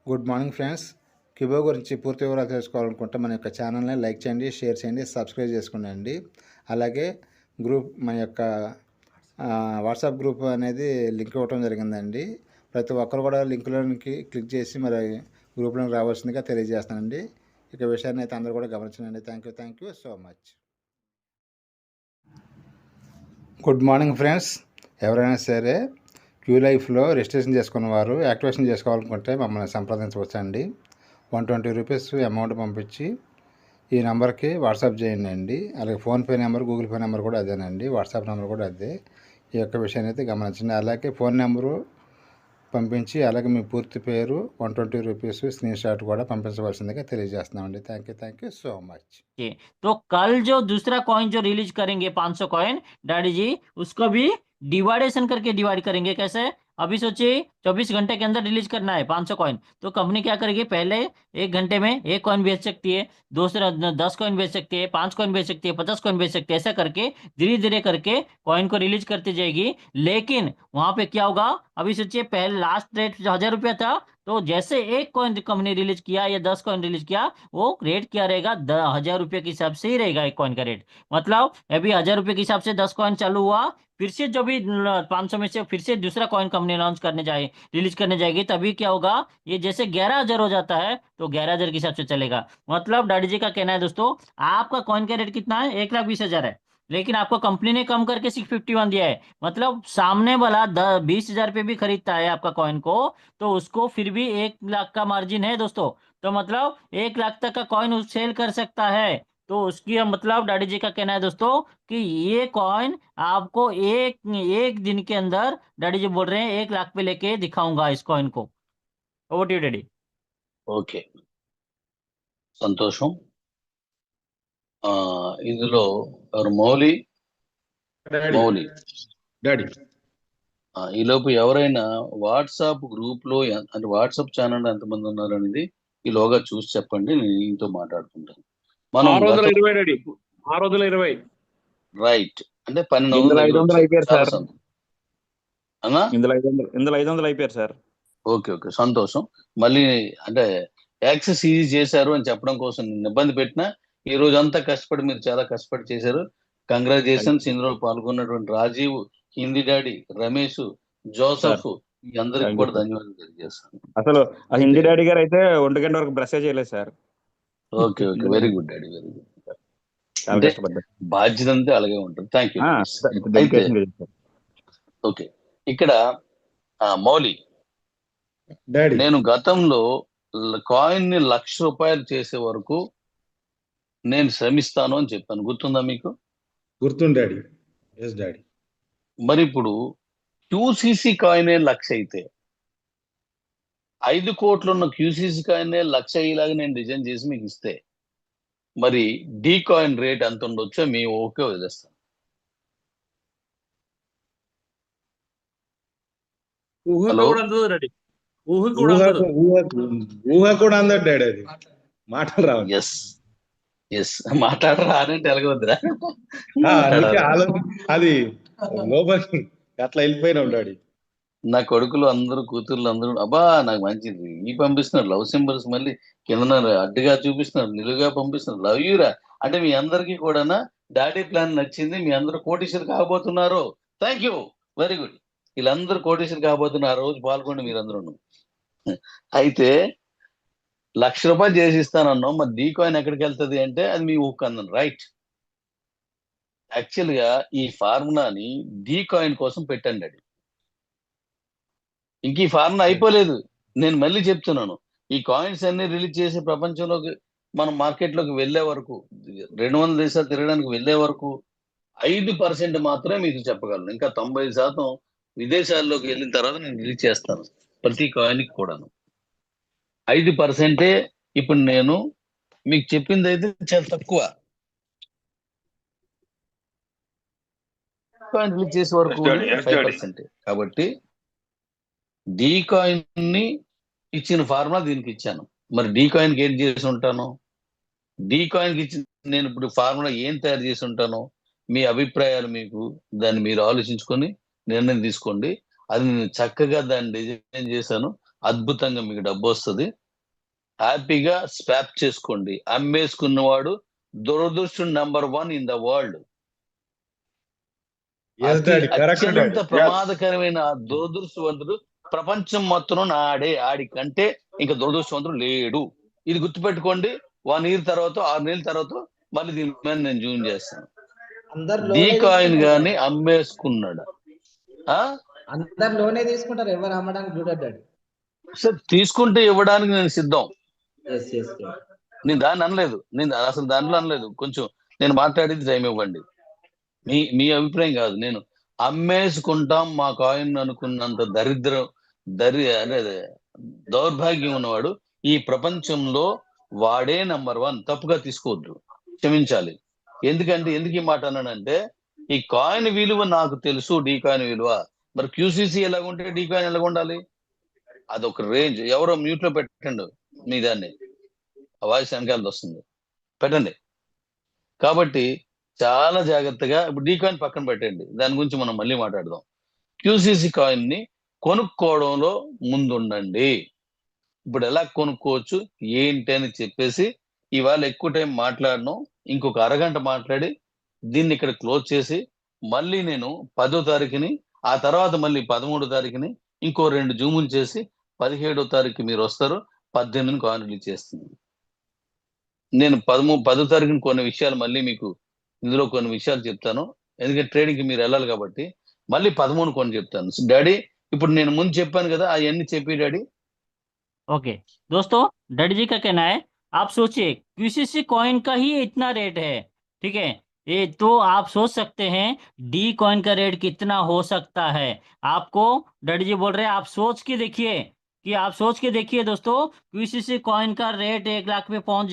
Good morning friends. క్యూబో గురించి పూర్తి వివరాలు తెలుసుకోవాలనుకుంటే మన యొక్క ఛానల్ని లైక్ చేయండి, షేర్ చేయండి, సబ్స్క్రైబ్ చేసుకోండి. అలాగే మన యొక్క వాట్సాప్ గ్రూప్ అనేది లింక్ ఇవ్వడం జరిగిందండి. ప్రతి ఒక్కరు కూడా లింక్లోనికి క్లిక్ చేసి మరి గ్రూప్లోకి రావాల్సిందిగా తెలియజేస్తానండి. ఇక విషయాన్ని అయితే అందరూ కూడా గమనించండి. Thank you so much. Good morning friends. ఎవరైనా సరే క్యూ లైఫ్లో రిజిస్ట్రేషన్ చేసుకున్న వారు యాక్టివేషన్ చేసుకోవాలనుకుంటే మమ్మల్ని సంప్రదించవచ్చండి. 120 రూపీస్ అమౌంట్ పంపించి ఈ నెంబర్కి వాట్సాప్ చేయండి అండి. అలాగే PhonePe number, Google pay number కూడా అదేనండి. వాట్సాప్ నెంబర్ కూడా అదే. ఈ యొక్క విషయాన్ని అయితే గమనించండి. అలాగే ఫోన్ నెంబరు పంపించి అలాగే మీ పూర్తి పేరు 120 రూపీస్ స్క్రీన్ షాట్ కూడా పంపించవలసిందిగా తెలియజేస్తున్నామండి. Thank you so much. तो कल जो दूसरा कॉइन जो रिलीज करेंगे 500 कॉइन डैडी जी, उसको भी डिवाइडेशन करके डिवाइड करेंगे। कैसे? अभी सोचिए 24 घंटे के अंदर रिलीज करना है 500 कॉइन, तो कंपनी क्या करेगी, पहले 1 घंटे में 1 कॉइन बेच सकती है, दूसरा 10 कॉइन बेच सकती है, 5 कॉइन बेच सकती है, 50 कॉइन बेच सकती है। ऐसा करके धीरे धीरे करके कॉइन को रिलीज करती जाएगी। लेकिन वहां पे क्या होगा, अभी सोचिए पहले लास्ट रेट 1000 रुपया था, तो जैसे 1 कॉइन कंपनी रिलीज किया या 10 कॉइन रिलीज किया, वो रेट क्या रहेगा, 1000 रुपये के हिसाब से ही रहेगा 1 कॉइन का रेट। मतलब अभी 1000 रुपये के हिसाब से 10 कॉइन चालू हुआ, फिर से जो भी 500 में से फिर से दूसरा कॉइन कंपनी लॉन्च करने जाए, रिलीज करने जाएगी, तभी क्या होगा, ये जैसे 11,000 हो जाता है तो 11,000 के हिसाब से चलेगा। मतलब डैडी जी का कहना है दोस्तों, आपका कॉइन का रेट कितना है, 1,20,000 है, लेकिन आपको कंपनी ने कम करके 651 दिया है। मतलब सामने वाला 20,000 पे भी खरीदता है आपका कॉइन को, तो उसको फिर भी 1 लाख का मार्जिन है दोस्तों। तो मतलब 1 लाख तक का कॉइन सेल कर सकता है। तो उसकी मतलब डैडी जी का कहना है दोस्तों कि ये कॉइन आपको एक एक दिन के अंदर, डैडी जी बोल रहे हैं 1 लाख पे लेके दिखाऊंगा इस कॉइन को। Over to you daddy. Okay, సంతోషం. ఇందులో ఎవరు మౌలి డాడీ ఈ లోపు ఎవరైనా వాట్సాప్ గ్రూప్ లో అంటే వాట్సాప్ ఛానల్ ఎంతమంది ఉన్నారు అనేది ఈలోగా చూసి చెప్పండి, నేను ఈయనతో మాట్లాడుకుంటాను. మనం 620 రైట్ అంటే 500 అయిపోయారు సార్. అన్నా ఇందులో 500 అయిపోయారు సార్. ఓకే, సంతోషం. మళ్ళీ అంటే యాక్సెస్ ఈజీ చేశారు అని చెప్పడం కోసం నేను ఇబ్బంది పెట్టినా, ఈ రోజు అంతా కష్టపడి మీరు చాలా కష్టపడి చేశారు. కంగ్రాచులేషన్స్. ఇందులో పాల్గొన్నటువంటి రాజీవ్, హిందీ డాడీ, రమేష్, జోసఫ్, ఈ అందరికి కూడా ధన్యవాదాలు తెలియజేస్తాను. అసలు ఆ హిందీ డాడీ గారు అయితే 1 గంట వరకు బ్రష్ చేయలేదు sir. Okay, very good daddy, very good. అంటే బాధ్యత అంతే అలాగే ఉంటుంది. Thank you. ఓకే, ఇక్కడ మౌలి, నేను గతంలో కాయిన్ ని 1,00,000 రూపాయలు చేసే వరకు నేను శ్రమిస్తాను అని చెప్పాను, గుర్తుందా మీకు? గుర్తుంది డాడీ. Yes daddy. మరి ఇప్పుడు క్యూసీసీ కాయిన్ 1,00,000 అయితే 5 కోట్లు ఉన్న క్యూసీసీ కాయిన్ 1,00,000 అయ్యేలాగా నేను డిజైన్ చేసి మీకు ఇస్తే మరి డి కాయిన్ రేట్ ఎంత ఉండొచ్చో మేము ఓకే వదిలేస్తాం. ఊహ కూడా అందరు డాడీ, అది మాటలు రావు. ఎస్ మాట్లాడరా అంటే ఎలాగొద్దురా, అది లోపలికి అట్లా వెళ్ళిపోయినా డాడీ. నా కొడుకులు అందరూ, కూతుర్లు అందరూ అబ్బా నాకు మంచిది ఈ పంపిస్తున్నారు, లవ్ సింబల్స్ మళ్ళీ కింద అడ్డుగా చూపిస్తున్నారు, నిలువుగా పంపిస్తున్నారు, లవ్ యూరా అంటే మీ అందరికీ కూడా డాడీ ప్లాన్ నచ్చింది. మీ అందరూ కోటీశ్వరులు కాబోతున్నారు. Thank you, very good. వీళ్ళందరూ కోటీశ్వరులు కాబోతున్నారు. ఆ రోజు పాల్గొండి మీరందరూ. అయితే 1,00,000 రూపాయలు చేసి ఇస్తానన్నాం, మరి డీ కాయిన్ ఎక్కడికి వెళ్తుంది అంటే అది మీ ఊహ అన్నాను. రైట్. యాక్చువల్ గా ఈ ఫార్ములాని డీ కాయిన్ కోసం పెట్టండి. అది ఇంక ఈ ఫార్ములా అయిపోలేదు. నేను మళ్ళీ చెప్తున్నాను, ఈ కాయిన్స్ అన్ని రిలీజ్ చేసి ప్రపంచంలోకి మనం మార్కెట్లోకి వెళ్లే వరకు, 200 దేశాలు తిరగడానికి వెళ్లే వరకు 5% మాత్రమే మీకు చెప్పగలను. ఇంకా 90% విదేశాల్లోకి వెళ్ళిన తర్వాత నేను రిలీజ్ చేస్తాను ప్రతి కాయిన్కి కూడాను. 5% ఇప్పుడు నేను మీకు చెప్పింది అయితే చాలా తక్కువ. కాయిన్ రిలీజ్ చేసే వరకు 5%. కాబట్టి డీ కాయిన్ ని ఇచ్చిన ఫార్ములా దీనికి ఇచ్చాను. మరి డీ కాయిన్ కి ఏం చేసి ఉంటాను, డీ కాయిన్ కి ఇచ్చిన నేను ఇప్పుడు ఫార్ములా ఏం తయారు చేసి ఉంటాను, మీ అభిప్రాయాలు మీకు, దాన్ని మీరు ఆలోచించుకొని నిర్ణయం తీసుకోండి. అది నేను చక్కగా దాన్ని డిజైన్ చేశాను. అద్భుతంగా మీకు డబ్బు వస్తుంది. హ్యాపీగా స్వాప్ చేసుకోండి. అమ్మేసుకున్నవాడు దురదృష్టం number 1 in the world. Yes, Daddy. Correct, అత్యంత Daddy. Yes. ప్రమాదకరమైన ఆ దురదృష్టవంతుడు ప్రపంచం మొత్తం ఆడి కంటే ఇంకా దురదృష్టవంతుడు లేడు. ఇది గుర్తుపెట్టుకోండి. 1 year తర్వాత 6 నెలల తర్వాత మళ్ళీ దీని మీద నేను జూమ్ చేస్తాను. అందరు డీ లోనే కాయిన్ తీసుకుంటారు. గాని అమ్మేసుకున్నాడు. అందరు లోనే తీసుకుంటారు, ఎవరు అమ్మడానికి చూడరు డాడీ. సార్ తీసుకుంటే ఇవ్వడానికి నేను సిద్ధం. ఎస్ ఎస్ నేను దాన్ని అనలేదు, నేను అసలు దాంట్లో అనలేదు. కొంచెం నేను మాట్లాడేది టైం ఇవ్వండి. మీ అభిప్రాయం కాదు. నేను అమ్మేసుకుంటాం మా కాయిన్ అనుకున్నంత దౌర్భాగ్యం ఉన్నవాడు ఈ ప్రపంచంలో వాడే నెంబర్ 1. తప్పుగా తీసుకోవద్దు, క్షమించాలి. ఎందుకంటే ఎందుకు ఈ మాట అన్నానంటే, ఈ కాయిన్ విలువ నాకు తెలుసు, డీ కాయిన్ విలువ. మరి క్యూసీసీ ఎలాగుంటే డీ కాయిన్ ఎలాగ ఉండాలి? అదొక రేంజ్. ఎవరో మ్యూట్ లో పెట్టండి మీ దాన్ని, వాయిస్ వెనకాల వస్తుంది, పెట్టండి. కాబట్టి చాలా జాగ్రత్తగా ఇప్పుడు డీ కాయిన్ పక్కన పెట్టండి, దాని గురించి మనం మళ్ళీ మాట్లాడదాం. క్యూసీసీ కాయిన్ ని కొనుక్కోవడంలో ముందుండండి. ఇప్పుడు ఎలా కొనుక్కోవచ్చు ఏంటి అని చెప్పేసి ఇవాళ ఎక్కువ టైం మాట్లాడను. ఇంకొక అరగంట మాట్లాడి దీన్ని ఇక్కడ క్లోజ్ చేసి మళ్ళీ నేను 10వ తారీఖుని, ఆ తర్వాత మళ్ళీ 13వ తారీఖుని ఇంకో 2 జూములు చేసి 17వ తారీఖు మీరు వస్తారు, 18ని కాయిన్ రిలీజ్ చేస్తుంది. నేను 10వ తారీఖుని కొన్ని విషయాలు మళ్ళీ మీకు ఇందులో కొన్ని విషయాలు చెప్తాను, ఎందుకంటే ట్రేడింగ్ కి మీరు వెళ్ళాలి కాబట్టి. మళ్ళీ 13 కొన్ని చెప్తాను. డాడీ ఇప్పుడు నేను ముందు చెప్పాను కదా, అవన్నీ చెప్పి డాడీ. ओके दोस्तों, डैडी जी का कहना है, आप सोचिए क्यूसीसी कॉइन का ही इतना रेट है, ठीक है। ये तो आप सोच सकते हैं डी कॉइन का रेट कितना हो सकता है। आपको डैडी जी बोल रहे हैं आप सोच के देखिए, कि आप सोच के देखिए दोस्तों, क्यूसीसी कॉइन का रेट 1 लाख पे पहुंच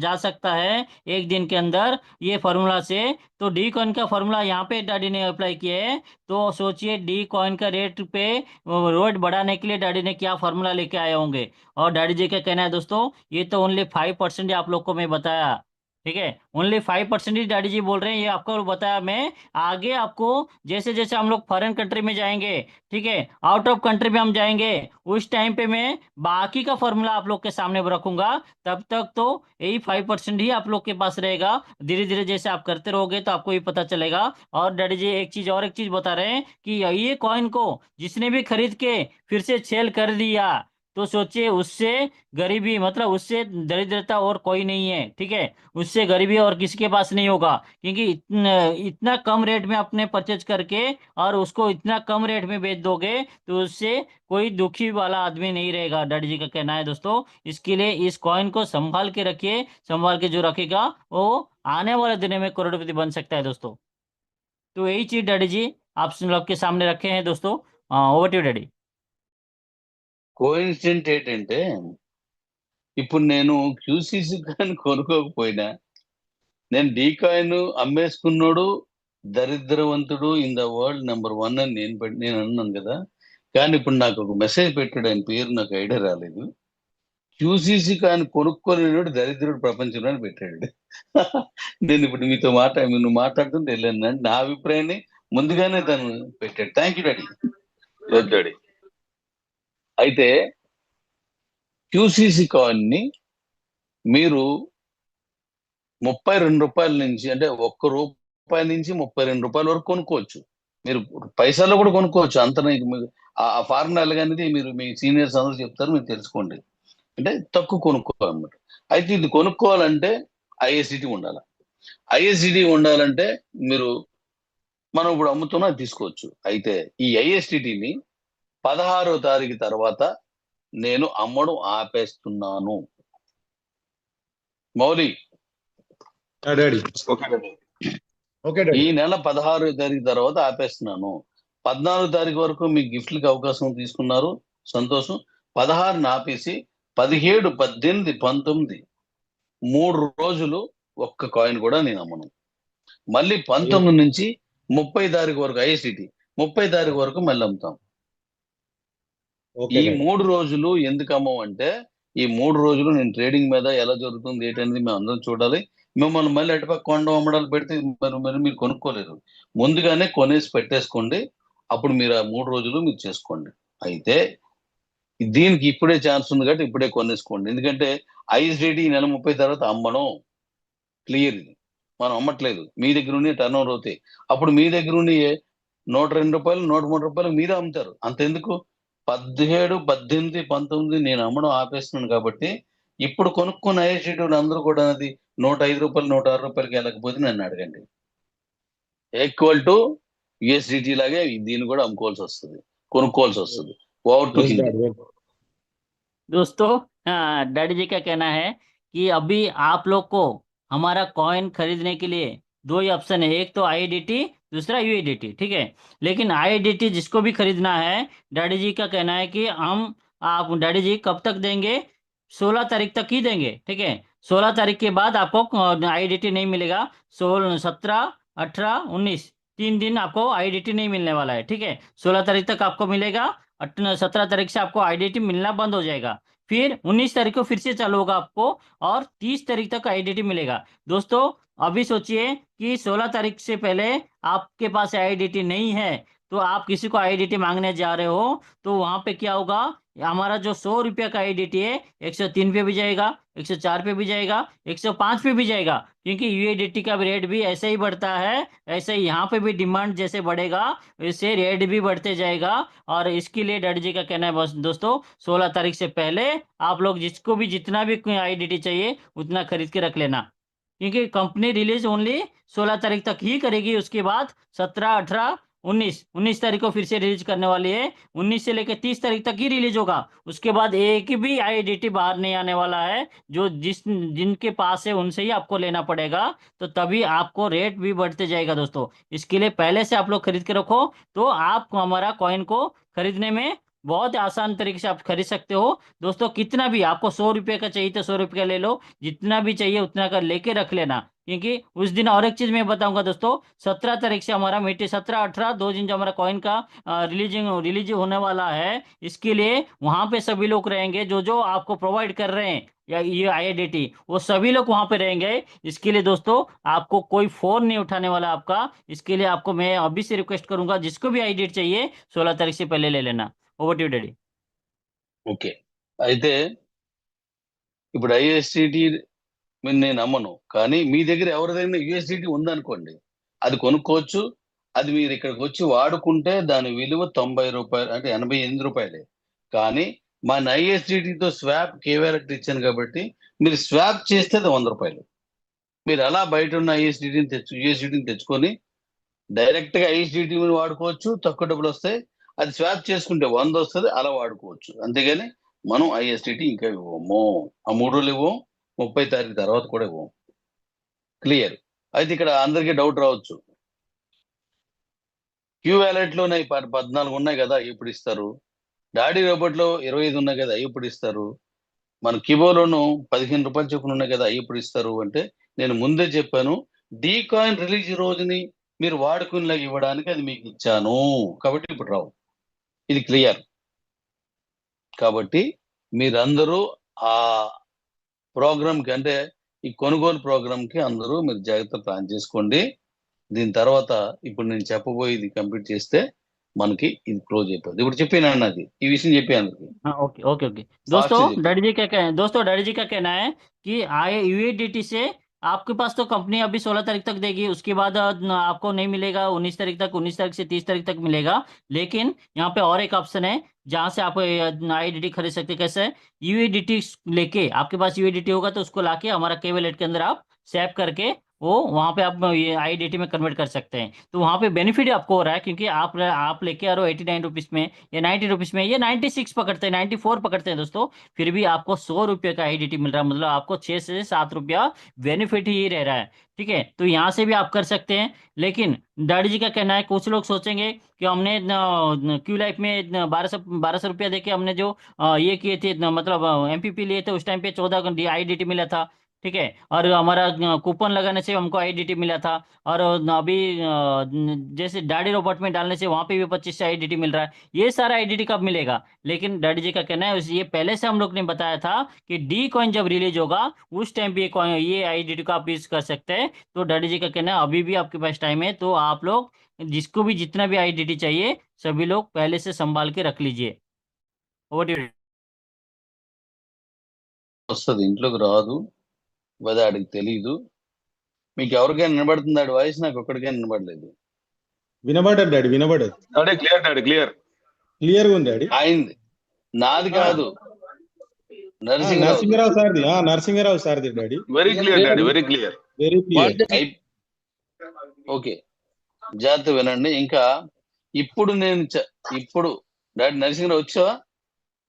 जा सकता है एक दिन के अंदर ये फार्मूला से। तो डी कॉइन का फार्मूला यहाँ पे डैडी ने अप्लाई किया है। तो सोचिए डी कॉइन का रेट पे रेट बढ़ाने के लिए डैडी ने क्या फार्मूला लेके आए होंगे। और डैडी जी का कहना है दोस्तों, ये तो ओनली 5% आप लोग को मैं बताया, ठीक है। ओनली 5% ही डैडी जी बोल रहे हैं, ये आपको बताया मैं। आगे आपको जैसे जैसे हम लोग फॉरेन कंट्री में जाएंगे, ठीक है, आउट ऑफ कंट्री में हम जाएंगे, उस टाइम पे मैं बाकी का फॉर्मूला आप लोग के सामने रखूंगा। तब तक तो यही 5% ही आप लोग के पास रहेगा। धीरे धीरे जैसे आप करते रहोगे तो आपको ये पता चलेगा। और डैडी जी एक चीज बता रहे हैं कि ये कॉइन को जिसने भी खरीद के फिर से सेल कर दिया, तो सोचिए उससे गरीबी, मतलब उससे दरिद्रता और कोई नहीं है, ठीक है। उससे गरीबी और किसी के पास नहीं होगा, क्योंकि इतना कम रेट में अपने परचेज करके और उसको इतना कम रेट में बेच दोगे तो उससे कोई दुखी वाला आदमी नहीं रहेगा, डैडी जी का कहना है दोस्तों। इसके लिए इस कॉइन को संभाल के रखिए, संभाल के जो रखेगा वो आने वाले दिनों में करोड़पति बन सकता है दोस्तों। तो यही चीज डैडी जी आप लोग के सामने रखे हैं दोस्तों। Over to daddy. కోఇన్సిడెంట్ ఏంటంటే, ఇప్పుడు నేను క్యూసీసీ కాయిన్ కొనుక్కోకపోయినా, నేను డీ కాయిన్ అమ్మేసుకున్నాడు దరిద్రవంతుడు ఇన్ ద వరల్డ్ నెంబర్ 1 అని నేను అన్నాను కదా. కానీ ఇప్పుడు నాకు ఒక మెసేజ్ పెట్టాడు, ఆయన పేరు నాకు ఐడియా రాలేదు. క్యూసీసీ కాయిన్ కొనుక్కోలేనాడు దరిద్రుడు ప్రపంచంలో అని పెట్టాడు. నేను ఇప్పుడు మీతో నువ్వు మాట్లాడుతుంటే వెళ్ళాను, నా అభిప్రాయాన్ని ముందుగానే తను పెట్టాడు. Thank you daddy. డాడీ అయితే క్యూసీసీ కాయిన్ ని మీరు 32 రూపాయల నుంచి, అంటే ₹1 నుంచి 32 రూపాయల వరకు కొనుక్కోవచ్చు. మీరు పైసల్లో కూడా కొనుక్కోవచ్చు. అంత ఆ ఫార్ములా ఎలాగనేది మీరు మీ సీనియర్స్ అందరూ చెప్తారు, మీరు తెలుసుకోండి. అంటే తక్కువ కొనుక్కోవాలన్నమాట. అయితే ఇది కొనుక్కోవాలంటే ఐఎస్డిటి ఉండాలి. ఐఎస్డిటి ఉండాలంటే మనం ఇప్పుడు అమ్ముతున్నా తీసుకోవచ్చు. అయితే ఈ ఐఎస్డిటిని 16వ తారీఖు తర్వాత నేను అమ్మడం ఆపేస్తున్నాను. మౌలి, Daddy. Okay, ఈ Daddy. నెల 16వ తారీఖు తర్వాత ఆపేస్తున్నాను. 14వ తారీఖు వరకు మీ గిఫ్ట్లకి అవకాశం తీసుకున్నారు, సంతోషం. 16ని ఆపేసి 17, 18, 19 3 రోజులు ఒక్క కాయిన్ కూడా నేను అమ్మను. మళ్ళీ 19 నుంచి 30 తారీఖు వరకు ఐఎస్డిటి, 30 తారీఖు వరకు మళ్ళీ అమ్ముతాం. ఈ 3 రోజులు ఎందుకు అమ్మమంటే, ఈ 3 రోజులు నేను ట్రేడింగ్ మీద ఎలా జరుగుతుంది ఏంటనేది మేము అందరం చూడాలి. మిమ్మల్ని మళ్ళీ అటుపక్క కొండ అమ్మడాలు పెడితే మరి మీరు కొనుక్కోలేరు. ముందుగానే కొనేసి పెట్టేసుకోండి, అప్పుడు మీరు ఆ 3 రోజులు మీరు చేసుకోండి. అయితే దీనికి ఇప్పుడే ఛాన్స్ ఉంది కాబట్టి ఇప్పుడే కొనేసుకోండి. ఎందుకంటే ఐఎస్డిటి నెల 30 తర్వాత అమ్మడం క్లియర్. ఇది మనం అమ్మట్లేదు, మీ దగ్గర ఉండి టర్న్ ఓవర్ అవుతాయి. అప్పుడు మీ దగ్గర ఉండి ₹102 ₹103 మీరే అమ్ముతారు. అంతెందుకు 17 18 19 నేను అమ్మడం ఆపేస్తున్నాను. కాబట్టి ఇప్పుడు కొనుక్కున్న ఐఎస్డిటి అందరూ కూడా అది ₹105 ₹106కి వెళ్ళకపోతే నన్ను అడగండి. ఈక్వల్ టు యూఎస్డిటి లాగే దీన్ని కూడా అమ్ముకోవాల్సి వస్తుంది, కొనుక్కోవాల్సి వస్తుంది. Over to Hindi. दोस्तों डैडी जी का कहना है कि अभी आप लोग को हमारा कॉइन खरीदने के लिए दो ही ऑप्शन है, एक तो आईडीटी, दूसरा यूएडीटी, ठीक है। लेकिन आईडीटी जिसको भी खरीदना है, डैडी जी का कहना है कि आप डैडी जी कब तक देंगे? 16 तारीख तक ही देंगे, ठीक है। 16 तारीख के बाद आपको आईडीटी नहीं मिलेगा। 16 17 18 19 3 दिन आपको आईडीटी नहीं मिलने वाला है, ठीक है। 16 तारीख तक आपको मिलेगा, 17 तारीख से आपको आईडीटी मिलना बंद हो जाएगा। फिर 19 तारीख को फिर से चालू होगा आपको, और 30 तारीख तक आईडीटी मिलेगा। दोस्तों अभी सोचिए कि 16 तारीख से पहले आपके पास आईडीटी नहीं है, तो आप किसी को आईडीटी मांगने जा रहे हो, तो वहां पे क्या होगा? हमारा जो 100 रुपये का आईडीटी है 103 पे भी जाएगा, 104 पे भी जाएगा, 105 पे भी जाएगा, क्योंकि यूएडीटी का रेट भी ऐसे ही बढ़ता है। ऐसे ही यहाँ पे भी डिमांड जैसे बढ़ेगा वैसे रेट भी बढ़ते जाएगा। और इसके लिए डैडी जी का कहना है बस दोस्तों, 16 तारीख से पहले आप लोग जिसको भी जितना भी आईडीटी चाहिए उतना खरीद के रख लेना, क्योंकि कंपनी रिलीज ओनली 16 तारीख तक ही करेगी। उसके बाद 17 18 19 तारीख को फिर से रिलीज करने वाली है। 19 से लेकर 30 तारीख तक ही रिलीज होगा। उसके बाद एक भी आईडीटी बाहर नहीं आने वाला है। जो जिनके पास है उनसे ही आपको लेना पड़ेगा, तो तभी आपको रेट भी बढ़ते जाएगा दोस्तों। इसके लिए पहले से आप लोग खरीद के रखो, तो आप हमारा कॉइन को खरीदने में बहुत आसान तरीके से आप खरीद सकते हो। दोस्तों कितना भी आपको 100 रुपये का चाहिए तो 100 रुपये का ले लो, जितना भी चाहिए उतना का लेके रख लेना, क्योंकि उस दिन और एक चीज मैं बताऊंगा दोस्तों, 17 तारीख से हमारा मीटिंग 17 18 2 दिन जो हमारा कॉइन का रिलीज होने वाला है, इसके लिए वहां पे सभी लोग रहेंगे। जो जो आपको प्रोवाइड कर रहे हैं या ये आईडीटी, वो सभी लोग वहां पे रहेंगे। इसके लिए दोस्तों आपको कोई फोन नहीं उठाने वाला आपका। इसके लिए आपको मैं अभी से रिक्वेस्ट करूंगा, जिसको भी आईडीटी चाहिए 16 तारीख से पहले ले लेना। Over to daddy. ఓకే, అయితే ఇప్పుడు ఐఎస్డిటి నేను నమ్మను, కానీ మీ దగ్గర ఎవరిదైనా యూఎస్డిటి ఉందనుకోండి, అది కొనుక్కోవచ్చు. అది మీరు ఇక్కడికి వచ్చి వాడుకుంటే దాని విలువ ₹90 అంటే ₹88. కానీ మన ఐఎస్డిటితో స్వాప్ కేవాలెట్ ఇచ్చాను కాబట్టి మీరు స్వాప్ చేస్తే అది ₹100. మీరు అలా బయట ఉన్న యూఎస్డిటిని తెచ్చుకొని డైరెక్ట్ గా ఐఎస్డిటి వాడుకోవచ్చు, తక్కువ డబ్బులు వస్తాయి. అది స్వాప్ చేసుకుంటే 100 వస్తుంది, అలా వాడుకోవచ్చు. అంతేగాని మనం ఐఎస్డిటి ఇంకా ఇవ్వము, ఆ 3 రోజులు ఇవ్వం, 30 తారీఖు తర్వాత కూడా ఇవ్వం. క్లియర్. అయితే ఇక్కడ అందరికీ డౌట్ రావచ్చు, క్యూ వ్యాలెట్ లో 14 ఉన్నాయి కదా, ఎప్పుడు ఇస్తారు? డాడీ రోబోట్ లో 25 ఉన్నాయి కదా, ఎప్పుడు ఇస్తారు? మన కిబోలోను ₹15 చొప్పున ఉన్నాయి కదా, ఎప్పుడు ఇస్తారు అంటే, నేను ముందే చెప్పాను, డీ కాయిన్ రిలీజ్ రోజుని మీరు వాడుకునేలాగా ఇవ్వడానికి అది మీకు ఇచ్చాను, కాబట్టి ఇప్పుడు రావు. ఇది క్లియర్. కాబట్టి మీరందరూ ఆ ప్రోగ్రామ్ కి, అంటే ఈ కొనుగోలు ప్రోగ్రామ్ కి అందరూ మీరు జాగ్రత్త ప్లాన్ చేసుకోండి. దీని తర్వాత ఇప్పుడు నేను చెప్పబోయేది కంప్లీట్ చేస్తే మనకి ఇది క్లోజ్ అయిపోతుంది. ఇప్పుడు చెప్పాను అన్నది, ఈ విషయం చెప్పాను. हाँ ओके ओके ओके दोस्तों, डैडी जी का कहना है कि यूएडीटी से आपके पास तो कंपनी अभी 16 तारीख तक देगी, उसके बाद आपको नहीं मिलेगा 19 तारीख तक, 19 तारीख से 30 तारीख तक मिलेगा। लेकिन यहाँ पे और एक ऑप्शन है जहाँ से आप आईडीटी खरीद सकते हैं। कैसे? यूएडीटी लेके, आपके पास यूएडीटी होगा तो उसको लाके हमारा के वॉलेट के अंदर आप सेव करके वो वहाँ पे आप ये आईडीटी में कन्वर्ट कर सकते हैं। तो वहाँ पे बेनिफिट आपको हो रहा है, क्योंकि आप लेके आ रहे हो 89 रुपीज में या 90 रुपीज में, ये 96 पकड़ते हैं, 94 पकड़ते हैं दोस्तों, फिर भी आपको 100 रुपये का आईडीटी मिल रहा है। मतलब आपको 6 से 7 रुपया बेनिफिट ही रह रहा है, ठीक है। तो यहाँ से भी आप कर सकते हैं। लेकिन डैडी जी का कहना है, कुछ लोग सोचेंगे कि हमने क्यू लाइफ में 1200 रुपया देके हमने जो ये किए थे, मतलब एमपीपी लिए थे, उस टाइम पे 14 आईडीटी मिला था, ठीक है। और हमारा कूपन लगाने से हमको आईडीटी मिला था। और अभी जैसे डैडी रोबोट में डालने से वहां पे भी 25 आईडीटी मिल रहा है। ये सारा आईडीटी कब मिलेगा? लेकिन डैडी जी का कहना है ये पहले से हम लोग ने बताया था कि डी कॉइन जब रिलीज होगा उस टाइम पे ये आईडीटी को आप यूज कर सकते हैं। तो डैडी जी का कहना है अभी भी आपके पास टाइम है, तो आप लोग जिसको भी जितना भी आईडीटी चाहिए सभी लोग पहले से संभाल के रख लीजिए। Over to you. వస్తుంది, ఇంట్లోకి రాదు. అది ఆడికి తెలీదు. మీకు ఎవరికైనా వినబడుతుంది ఆడి వాయిస్? నాకు ఒక్కడికైనా వినబడలేదు. వినబడదు డాడీ, వినబడదు. Daddy clear, daddy clear. Clear గా ఉంది డాడీ. అయింది. నాది కాదు, నరసింహరావు. నరసింహరావు సార్ది. నరసింహరావు సార్ది daddy. Very clear daddy, very clear. Very clear. Okay, జాగ్రత్త వినండి. ఇంకా ఇప్పుడు నేను ఇప్పుడు డాడీ నరసింహరావు వచ్చావా?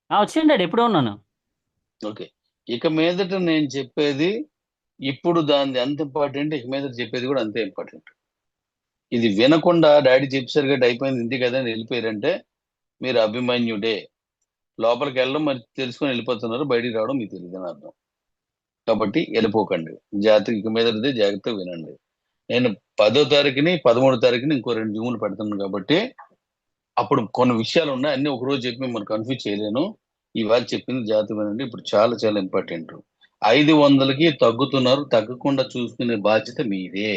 వచ్చాను డాడీ, ఎప్పుడో ఉన్నాను. ఓకే, ఇక మీదట నేను చెప్పేది ఇప్పుడు దాన్ని ఎంత ఇంపార్టెంట్, ఇక మీదట చెప్పేది కూడా అంతే ఇంపార్టెంట్. ఇది వినకుండా డాడీ చెప్పారు కదా అయిపోయింది ఇంటి కదా అని వెళ్ళిపోయారంటే మీరు అభిమన్యుడే. లోపలికి వెళ్ళడం మరి తెలుసుకొని వెళ్ళిపోతున్నారు, బయటికి రావడం మీకు తెలియదు అని అర్థం. కాబట్టి వెళ్ళిపోకండి, జాగ్రత్త. ఇక మీదటిదే జాగ్రత్తగా వినండి. నేను 10వ తారీఖుని 13వ తారీఖుని ఇంకో 2 జూములు పెడుతున్నాను కాబట్టి అప్పుడు కొన్ని విషయాలు ఉన్నాయి, అన్ని ఒక రోజు చెప్పి మిమ్మల్ని కన్ఫ్యూజ్ చేయలేను. ఇవాళ చెప్పింది జాగ్రత్త వినండి. ఇప్పుడు చాలా చాలా ఇంపార్టెంట్. 500కి తగ్గుతున్నారు, తగ్గకుండా చూసుకునే బాధ్యత మీదే.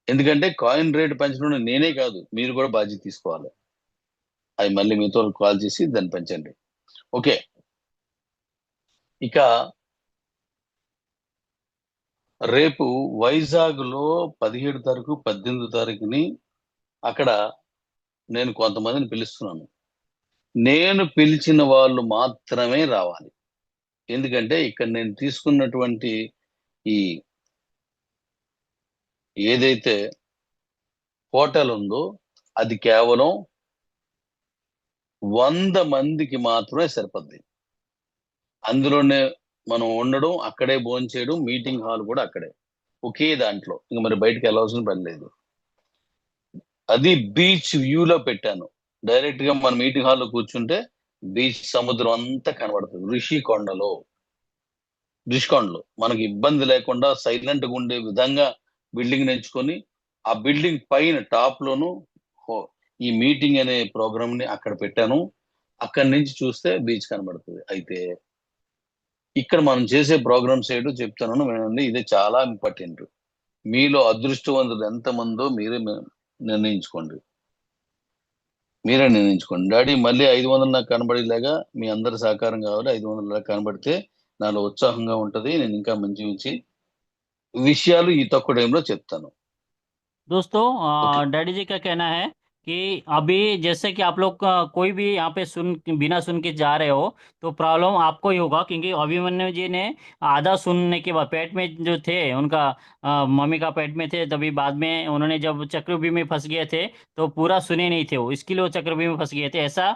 ఎందుకంటే కాయిన్ రేట్ పెంచడం నేనే కాదు, మీరు కూడా బాధ్యత తీసుకోవాలి. అవి మళ్ళీ మీతో కాల్ చేసి దాన్ని పెంచండి. ఓకే, ఇక రేపు వైజాగ్ లో 17 తారీఖు 18 తారీఖుని అక్కడ నేను కొంతమందిని పిలుస్తున్నాను. నేను పిలిచిన వాళ్ళు మాత్రమే రావాలి. ఎందుకంటే ఇక్కడ నేను తీసుకున్నటువంటి ఈ ఏదైతే హోటల్ ఉందో అది కేవలం 100 మందికి మాత్రమే సరిపోద్ది. అందులోనే మనం ఉండడం, అక్కడే భోజనం చేయడం, మీటింగ్ హాల్ కూడా అక్కడే, ఒకే దాంట్లో. ఇంక మరి బయటకు వెళ్ళాల్సిన పని లేదు. అది బీచ్ వ్యూలో పెట్టాను. డైరెక్ట్ గా మన మీటింగ్ హాల్లో కూర్చుంటే బీచ్, సముద్రం అంతా కనబడుతుంది. ఋషికొండలో మనకి ఇబ్బంది లేకుండా సైలెంట్ గా ఉండే విధంగా బిల్డింగ్ ఎంచుకొని ఆ బిల్డింగ్ పైన టాప్ లోను ఈ మీటింగ్ అనే ప్రోగ్రామ్ ని అక్కడ పెట్టాను. అక్కడి నుంచి చూస్తే బీచ్ కనబడుతుంది. అయితే ఇక్కడ మనం చేసే ప్రోగ్రామ్స్ ఏంటో చెప్తాను వినండి. ఇది చాలా ఇంపార్టెంట్. మీలో అదృష్టవంతులు ఎంతమందో మీరే నిర్ణయించుకోండి. డాడీ మళ్ళీ 500 నాకు కనబడేలాగా మీ అందరి సహకారం కావాలి. 500 కనబడితే నాలో ఉత్సాహంగా ఉంటది. నేను ఇంకా మంచి విషయాలు ఈ తక్కువ టైంలో చెప్తాను. दोस्तों डैडी जी का कहना है कि अभी जैसे कि आप लोग कोई भी यहाँ पे बिना सुन के जा रहे हो तो प्रॉब्लम आपको ही होगा, क्योंकि अभिमन्यु जी ने आधा सुनने के बाद पेट में जो थे उनका मम्मी का पेट में थे, तभी बाद में उन्होंने जब चक्रव्यूह में फंस गए थे तो पूरा सुने नहीं थे वो, इसके लिए वो चक्रव्यूह में फंस गए थे। ऐसा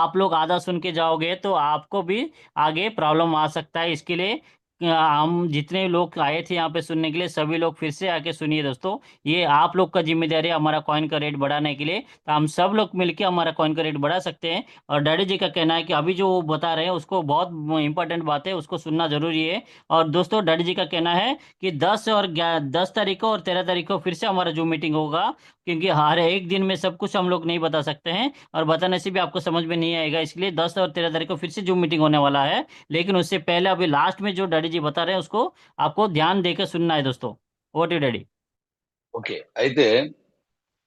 आप लोग आधा सुन के जाओगे तो आपको भी आगे प्रॉब्लम आ सकता है। इसके लिए हम जितने लोग आए थे यहाँ पे सुनने के लिए सभी लोग फिर से आके सुनिए दोस्तों। ये आप लोग का जिम्मेदारी है हमारा कॉइन का रेट बढ़ाने के लिए, तो हम सब लोग मिलके हमारा कॉइन का रेट बढ़ा सकते हैं। और डैडी जी का कहना है कि अभी जो वो बता रहे हैं उसको बहुत इंपॉर्टेंट बात है, उसको सुनना जरूरी है। और दोस्तों डैडी जी का कहना है कि 10 तारीख को और 13 तारीख को फिर से हमारा जूम मीटिंग होगा, क्योंकि हर एक दिन में सब कुछ हम लोग नहीं बता सकते हैं और बताने से भी आपको समझ में नहीं आएगा। इसलिए 10 और 13 तारीख को फिर से जूम मीटिंग होने वाला है, लेकिन उससे पहले अभी लास्ट में जो डैडी जी बता रहे हैं उसको आपको ध्यान देकर सुनना है दोस्तों। Over to daddy. ఓకే, అయితే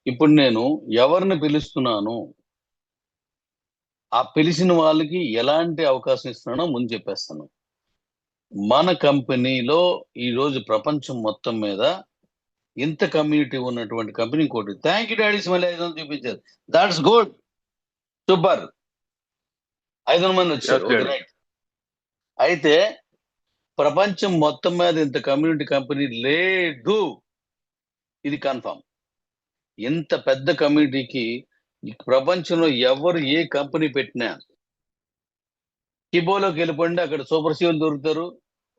ఇప్పుడు నేను ఎవరిని పిలుస్తున్నాను, ఆ పిలిచిన వాళ్ళకి ఎలాంటి అవకాశం ఇస్తున్నానో ముందు చెప్పేస్తాను. మన కంపెనీలో ఈ రోజు ప్రపంచం మొత్తం మీద ఇంత కమ్యూనిటీ ఉన్నటువంటి కంపెనీ ఇంకోటి. థ్యాంక్ యూ డాడీ, మళ్ళీ 500 చూపించారు. That's good, super. 500 మంది వచ్చారు. Okay, right. అయితే ప్రపంచం మొత్తం మీద ఇంత కమ్యూనిటీ కంపెనీ లేదు, ఇది కన్ఫర్మ్. ఇంత పెద్ద కమ్యూనిటీకి ప్రపంచంలో ఎవరు ఏ కంపెనీ పెట్టినా కిబోలోకి వెళ్ళిపోండి, అక్కడ సూపర్ సీఓలు దొరుకుతారు.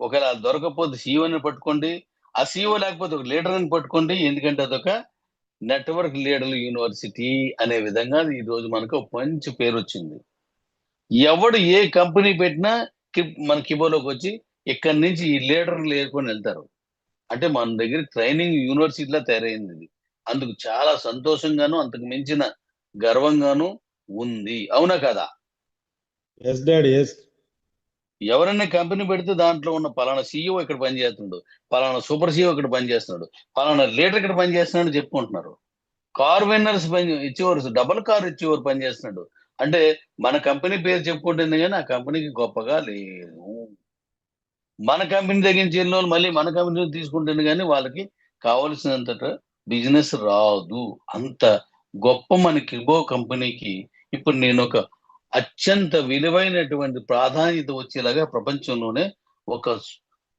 ఒకవేళ దొరకపోతే సీఓని పట్టుకోండి, ఆ సీఓ లేకపోతే ఒక లీడర్ని పట్టుకోండి. ఎందుకంటే అదొక నెట్వర్క్ లీడర్ యూనివర్సిటీ అనే విధంగా ఈ రోజు మనకు ఒక మంచి పేరు వచ్చింది. ఎవడు ఏ కంపెనీ పెట్టినా మన కిబోలోకి వచ్చి ఇక్కడి నుంచి ఈ లీడర్లు ఏరుకొని వెళ్తారు. అంటే మన దగ్గర ట్రైనింగ్ యూనివర్సిటీలా తయారైంది ఇది. అందుకు చాలా సంతోషంగాను అంతకు మించిన గర్వంగాను ఉంది. అవునా కదా? Yes daddy, yes. ఎవరైనా కంపెనీ పెడితే దాంట్లో ఉన్న పలానా సీఈఓ ఇక్కడ పనిచేస్తున్నాడు, పలానా సూపర్ సీఈఓ ఇక్కడ పనిచేస్తున్నాడు, పలానా లీడర్ ఇక్కడ పనిచేస్తున్నాడు చెప్పుకుంటున్నారు. కార్ విన్నర్స్ ఇచ్చేవారు, డబుల్ కార్ ఇచ్చేవారు పనిచేస్తున్నాడు. అంటే మన కంపెనీ పేరు చెప్పుకుంటుంది కానీ ఆ కంపెనీకి గొప్పగా లేదు. మన కంపెనీ దగ్గర నుంచి వెళ్ళిన వాళ్ళు మళ్ళీ మన కంపెనీ తీసుకుంటేనే కానీ వాళ్ళకి కావలసినంత బిజినెస్ రాదు. అంత గొప్ప మన కిబో కంపెనీకి ఇప్పుడు నేను ఒక అత్యంత విలువైనటువంటి ప్రాధాన్యత వచ్చేలాగా ప్రపంచంలోనే ఒక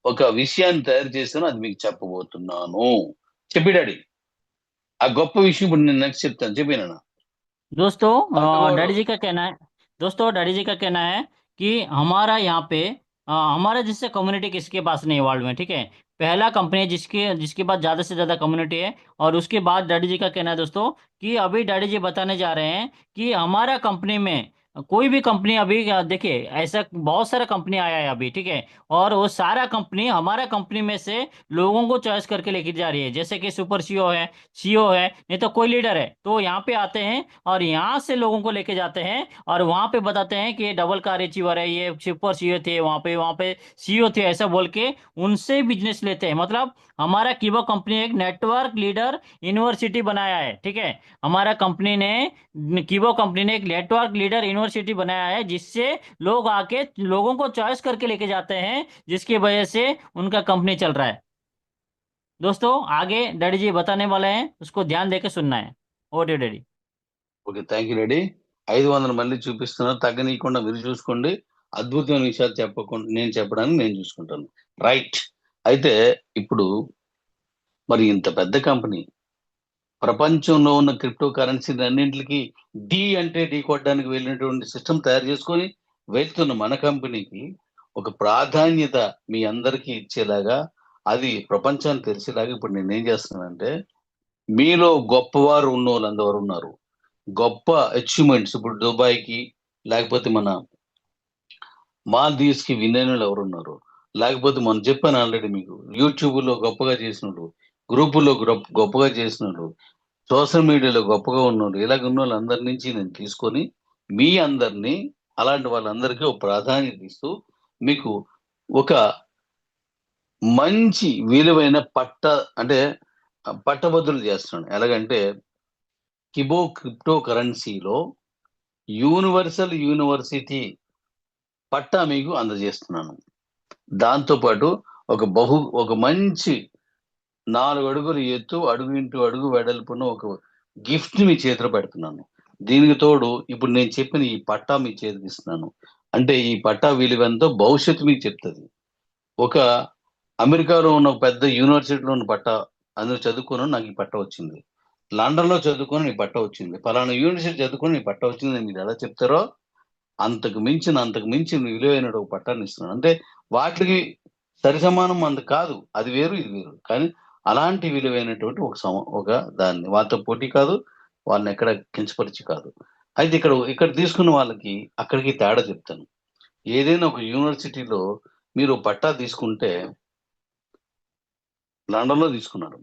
ఒక విషయాన్ని తయారు చేశాను. అది మీకు చెప్పబోతున్నాను. చెప్పి డాడీ. ఆ గొప్ప విషయం ఇప్పుడు నేను నెక్స్ట్ చెప్తాను. చెప్పినా दोस्तों और डैडी जी का कहना है दोस्तों डैडी जी का कहना है कि हमारा यहाँ पे हमारा जिससे कम्युनिटी किसके पास नहीं है वर्ल्ड में, ठीक है। पहला कंपनी है जिसके जिसके पास ज़्यादा से ज़्यादा कम्युनिटी है। और उसके बाद डैडी जी का कहना है दोस्तों कि अभी डैडी जी बताने जा रहे हैं कि हमारा कंपनी में कोई भी कंपनी अभी देखिए ऐसा बहुत सारा कंपनी आया है अभी, ठीक है। और वो सारा कंपनी हमारा कंपनी में से लोगों को चॉइस करके लेके जा रही है। जैसे कि सुपर सीईओ है, सीईओ है, नहीं तो कोई लीडर है, तो यहाँ पे आते हैं और यहाँ से लोगों को लेके जाते हैं और वहाँ पे बताते हैं कि ये डबल कार अचीवर है, ये सुपर सीईओ थे, वहाँ पे सीईओ थे, ऐसा बोल के उनसे बिजनेस लेते हैं। मतलब हमारा कीबो कंपनी एक नेटवर्क लीडर यूनिवर्सिटी बनाया है, ठीक है। हमारा कंपनी ने कीबो कंपनी ने एक नेटवर्क लीडर यूनिवर्सिटी बनाया है, जिससे लोग आके लोगों को चॉइस करके लेके जाते हैं, जिसकी वजह से उनका कंपनी चल रहा है। दोस्तों आगे डैडी जी बताने वाले हैं, उसको ध्यान देके सुनना है। Okay daddy. Okay, thank you daddy. 500 మళ్ళీ చూపిస్తున్నారు, తగ్గనీయకుండా మీరు చూసుకోండి. అద్భుతమైన విషయాలు చెప్పకుండా నేను చెప్పడానికి నేను చూసుకుంటాను. రైట్. అయితే ఇప్పుడు మరి ఇంత పెద్ద కంపెనీ ప్రపంచంలో ఉన్న క్రిప్టో కరెన్సీ అన్నింటికి డి అంటే ఢీ కొట్టడానికి వెళ్ళినటువంటి సిస్టమ్ తయారు చేసుకొని వెళ్తున్న మన కంపెనీకి ఒక ప్రాధాన్యత మీ అందరికీ ఇచ్చేలాగా, అది ప్రపంచానికి తెలిసేలాగా ఇప్పుడు నేను ఏం చేస్తున్నానంటే, మీలో గొప్పవారు ఉన్న వాళ్ళు అందరూ ఉన్నారు, గొప్ప అచీవ్మెంట్స్ ఇప్పుడు దుబాయ్కి లేకపోతే మన మాల్దీవ్స్ కి విన్నైనలు ఎవరున్నారు, లేకపోతే మనం చెప్పాను ఆల్రెడీ మీకు, యూట్యూబ్ లో గొప్పగా చేసినోళ్ళు, గ్రూపుల్లో గొప్పగా చేసినోళ్ళు, సోషల్ మీడియాలో గొప్పగా ఉన్నోళ్ళు, ఇలాగ ఉన్న వాళ్ళందరి నుంచి నేను తీసుకొని మీ అందరినీ అలాంటి వాళ్ళందరికీ ఒక ప్రాధాన్యత ఇస్తూ మీకు ఒక మంచి విలువైన పట్టభద్రులు చేస్తున్నాను. ఎలాగంటే కిబో క్రిప్టో కరెన్సీలో యూనివర్సల్ యూనివర్సిటీ పట్టా మీకు అందజేస్తున్నాను. దాంతోపాటు ఒక మంచి 4 అడుగులు ఎత్తు, అడుగు ఇంటూ అడుగు వెడల్పున ఒక గిఫ్ట్ మీ చేతిలో పెడుతున్నాను. దీనికి తోడు ఇప్పుడు నేను చెప్పిన ఈ పట్టా మీ చేతికి ఇస్తున్నాను. అంటే ఈ పట్టా విలువెంతో భవిష్యత్తు మీకు చెప్తుంది. ఒక అమెరికాలో ఉన్న పెద్ద యూనివర్సిటీలో ఉన్న పట్టా, అందులో చదువుకుని నాకు ఈ పట్టా వచ్చింది, లండన్లో చదువుకొని నీ పట్టా వచ్చింది, ఫలానా యూనివర్సిటీ చదువుకొని నీ పట్టా వచ్చింది అని మీరు ఎలా చెప్తారో అంతకు మించిన విలువైన ఒక పట్టాన్ని ఇస్తున్నాను. అంటే వాటికి సరిసమానం అంత కాదు, అది వేరు ఇది వేరు, కానీ అలాంటి విలువైనటువంటి ఒక దాన్ని వాళ్ళతో పోటీ కాదు, వాళ్ళని ఎక్కడ కించపరిచి కాదు. అయితే ఇక్కడ తీసుకున్న వాళ్ళకి అక్కడికి తేడా చెప్తాను. ఏదైనా ఒక యూనివర్సిటీలో మీరు పట్టా తీసుకుంటే, లండన్లో తీసుకున్నారు,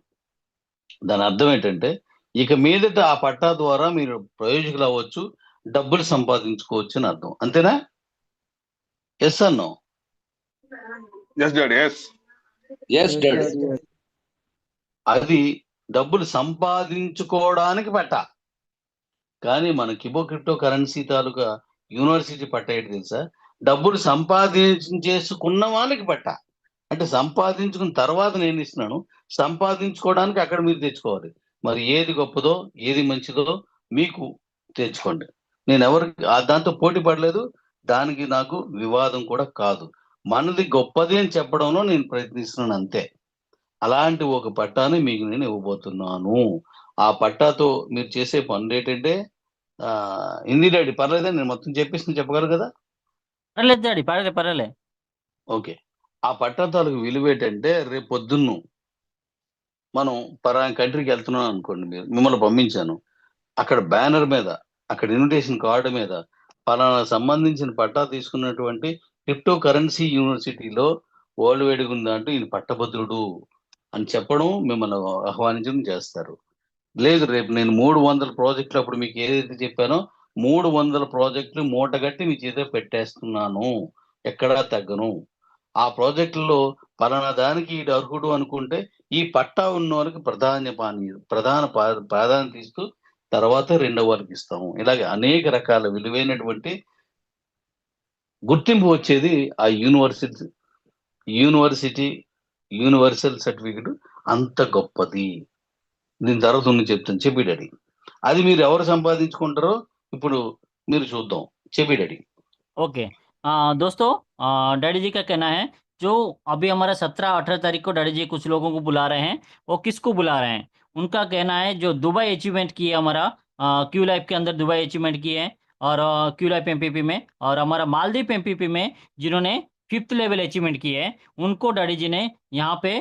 దాని అర్థం ఏంటంటే ఇక మీదట ఆ పట్టా ద్వారా మీరు ప్రయోజకులు అవ్వచ్చు, డబ్బులు సంపాదించుకోవచ్చు అని అర్థం. అంతేనా? ఎస్ అన్నో? Yes, Daddy. Yes. Yes daddy. అది డబ్బులు సంపాదించుకోవడానికి పట్టా. కానీ మన కిబో క్రిప్టో కరెన్సీ తాలూకా యూనివర్సిటీ పట్టా ఏంటి తెలుసా? డబ్బులు సంపాదించేసుకున్న వాళ్ళకి పట్టా. అంటే సంపాదించుకున్న తర్వాత నేను ఇస్తున్నాను, సంపాదించుకోవడానికి అక్కడ మీరు తెచ్చుకోవాలి. మరి ఏది గొప్పదో ఏది మంచిదో మీకు తెచ్చుకోండి. నేను ఎవరికి దాంతో పోటీ పడలేదు, దానికి నాకు వివాదం కూడా కాదు. మనది గొప్పది అని చెప్పడంలో నేను ప్రయత్నిస్తున్నాను అంతే. అలాంటి ఒక పట్టాని మీకు నేను ఇవ్వబోతున్నాను. ఆ పట్టాతో మీరు చేసే పనులు ఏంటంటే, హిందీ డాడీ పర్లేదా? నేను మొత్తం చెప్పగలను కదా? పర్లేదు డాడీ, పర్వాలే. ఓకే. ఆ పట్టా తాలూకు విలువ ఏంటంటే, రేపు పొద్దున్న మనం పరాయి కంట్రీకి వెళ్తున్నాం అనుకోండి, మిమ్మల్ని పంపించాను, అక్కడ బ్యానర్ మీద, అక్కడ ఇన్విటేషన్ కార్డు మీద పలానా సంబంధించిన పట్టా తీసుకున్నటువంటి క్రిప్టో కరెన్సీ యూనివర్సిటీలో వరల్డ్ వైడ్గా ఉందా అంటూ ఈయన పట్టభద్రుడు అని చెప్పడం, మిమ్మల్ని ఆహ్వానించడం చేస్తారు. లేదు, రేపు నేను 300 ప్రాజెక్టులు అప్పుడు మీకు ఏదైతే చెప్పానో 300 ప్రాజెక్టులు మూటగట్టి మీ చేతిలో పెట్టేస్తున్నాను, ఎక్కడా తగ్గను. ఆ ప్రాజెక్టుల్లో పలానా దానికి ఇది అర్హుడు అనుకుంటే ఈ పట్టా ఉన్న వాళ్ళకి ప్రాధాన్యత ఇస్తూ తర్వాత రెండో వారికి ఇస్తాము. ఇలాగే అనేక రకాల విలువైనటువంటి గుర్తింపు వచ్చేది ఆ యూనివర్సిటీ యూనివర్సల్ సర్టిఫికెట్ అంత గొప్పది. దీని తర్వాత ఉంది చెప్తాను. చెప్పి డాడీ. అది మీరు ఎవరు సంపాదించుకుంటారో ఇప్పుడు మీరు చూద్దాం. చెప్పి డాడీ. ओके दोस्तों डैडी जी का कहना है जो अभी हमारा 17-18 तारीख को डैडी जी कुछ लोगों को बुला रहे हैं, वो किसको बुला रहे हैं? उनका कहना है जो दुबई अचीवमेंट किए हमारा क्यू लाइफ के अंदर दुबई अचीवमेंट किए हैं और क्यू लाइफ एमपीपी में, और हमारा मालदीव एमपीपी में जिन्होंने 5th लेवल अचीवमेंट किए हैं, उनको डैडी जी ने यहाँ पे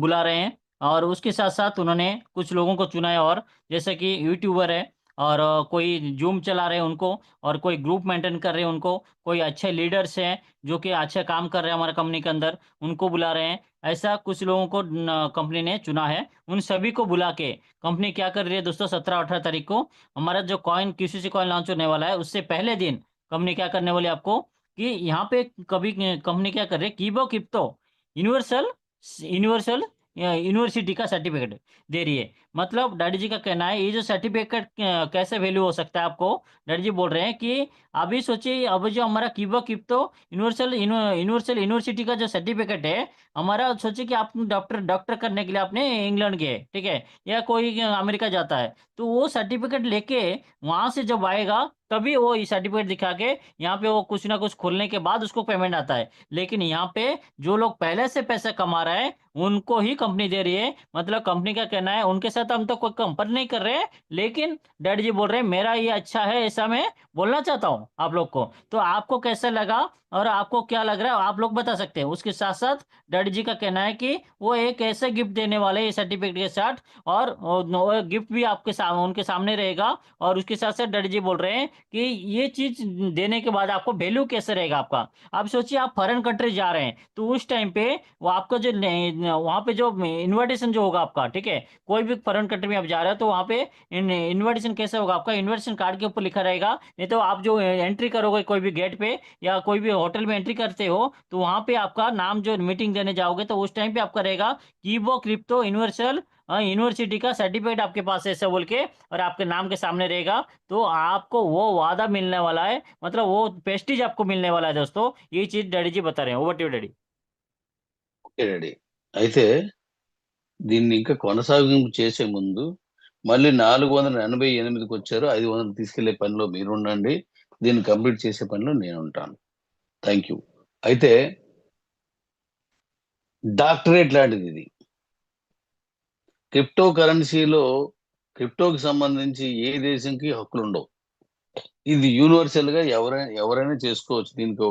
बुला रहे हैं। और उसके साथ साथ उन्होंने कुछ लोगों को चुना है, और जैसे कि यूट्यूबर है और कोई जूम चला रहे हैं उनको, और कोई ग्रुप मेंटेन कर रहे हैं उनको, कोई अच्छे लीडर्स हैं जो कि अच्छा काम कर रहे हैं हमारे कंपनी के अंदर, उनको बुला रहे हैं। ऐसा कुछ लोगों को कंपनी ने चुना है। उन सभी को बुला के कंपनी क्या कर रही है दोस्तों, 17-18 तारीख को हमारा जो कॉइन QCC कॉइन लॉन्च होने वाला है, उससे पहले दिन कंपनी क्या करने वाली है आपको कि यहाँ पे कभी कंपनी क्या कर रही है, कीबो क्रिप्टो यूनिवर्सल यूनिवर्सल यूनिवर्सिटी का सर्टिफिकेट दे रही है। मतलब डैडी जी का कहना है ये जो सर्टिफिकेट कैसे वैल्यू हो सकता है आपको, डैडी जी बोल रहे हैं कि अभी सोचिए, अब जो हमारा कीबो क्रिप्टो यूनिवर्सल यूनिवर्सिटी का जो सर्टिफिकेट है हमारा, सोचिए कि आप डॉक्टर करने के लिए आपने इंग्लैंड गए, ठीक है, या कोई अमेरिका जाता है, तो वो सर्टिफिकेट लेके वहां से जब आएगा तभी वो सर्टिफिकेट दिखा के यहाँ पे वो कुछ ना कुछ खोलने के बाद उसको पेमेंट आता है। लेकिन यहाँ पे जो लोग पहले से पैसे कमा रहे हैं उनको ही कंपनी दे रही है। मतलब कंपनी का कहना है उनके साथ हम तो कोई कंपेयर नहीं कर रहे हैं, लेकिन डैडी जी बोल रहे हैं मेरा ये अच्छा है, ऐसा मैं बोलना चाहता हूँ आप लोग को। तो आपको कैसा लगा और आपको क्या लग रहा है आप लोग बता सकते हैं। उसके साथ साथ डैडी जी का कहना है कि वो एक ऐसे गिफ्ट देने वाले ये सर्टिफिकेट के साथ, और गिफ्ट भी आपके सामने उनके सामने रहेगा। और उसके साथ साथ डैडी जी बोल रहे हैं कि ये चीज देने के बाद आपको वैल्यू कैसे रहेगा आपका। आप सोचिए आप फॉरेन कंट्री जा रहे हैं तो उस टाइम पे वो आपका जो वहाँ पे जो इन्विटेशन जो होगा आपका, ठीक है, कोई भी फॉरेन कंट्री में आप जा रहे हो तो वहाँ पे इन्विटेशन कैसे होगा, आपका इन्विटेशन कार्ड के ऊपर लिखा रहेगा। नहीं तो आप जो एंट्री करोगे कोई भी गेट पे या कोई भी होटल में एंट्री करते हो तो वहाँ पे आपका नाम जो मीटिंग देने जाओगे तो उस टाइम पे आपका रहेगा कीबो क्रिप्टो यूनिवर्सल यूनिवर्सिटी का सर्टिफिकेट आपके पास है ऐसा बोल के, और आपके नाम के सामने रहेगा। तो आपको वो वादा मिलने वाला है, मतलब वो प्रेस्टीज आपको मिलने वाला है दोस्तों। ये चीज डैडी जी बता रहे हैं। Over to daddy. Okay daddy. అయితే దీన్ని ఇంకా కొనసాగింపు చేసే ముందు మళ్ళీ 488కి వచ్చారు. 500 తీసుకెళ్లే పనిలో మీరు ఉండండి. దీన్ని కంప్లీట్ చేసే పనిలో నేను ఉంటాను. Thank you. అయితే డాక్టరేట్ లాంటిది ఇది. క్రిప్టో కరెన్సీలో క్రిప్టోకి సంబంధించి ఏ దేశంకి హక్కులు ఉండవు. ఇది యూనివర్సల్ గా ఎవరైనా చేసుకోవచ్చు. దీనికి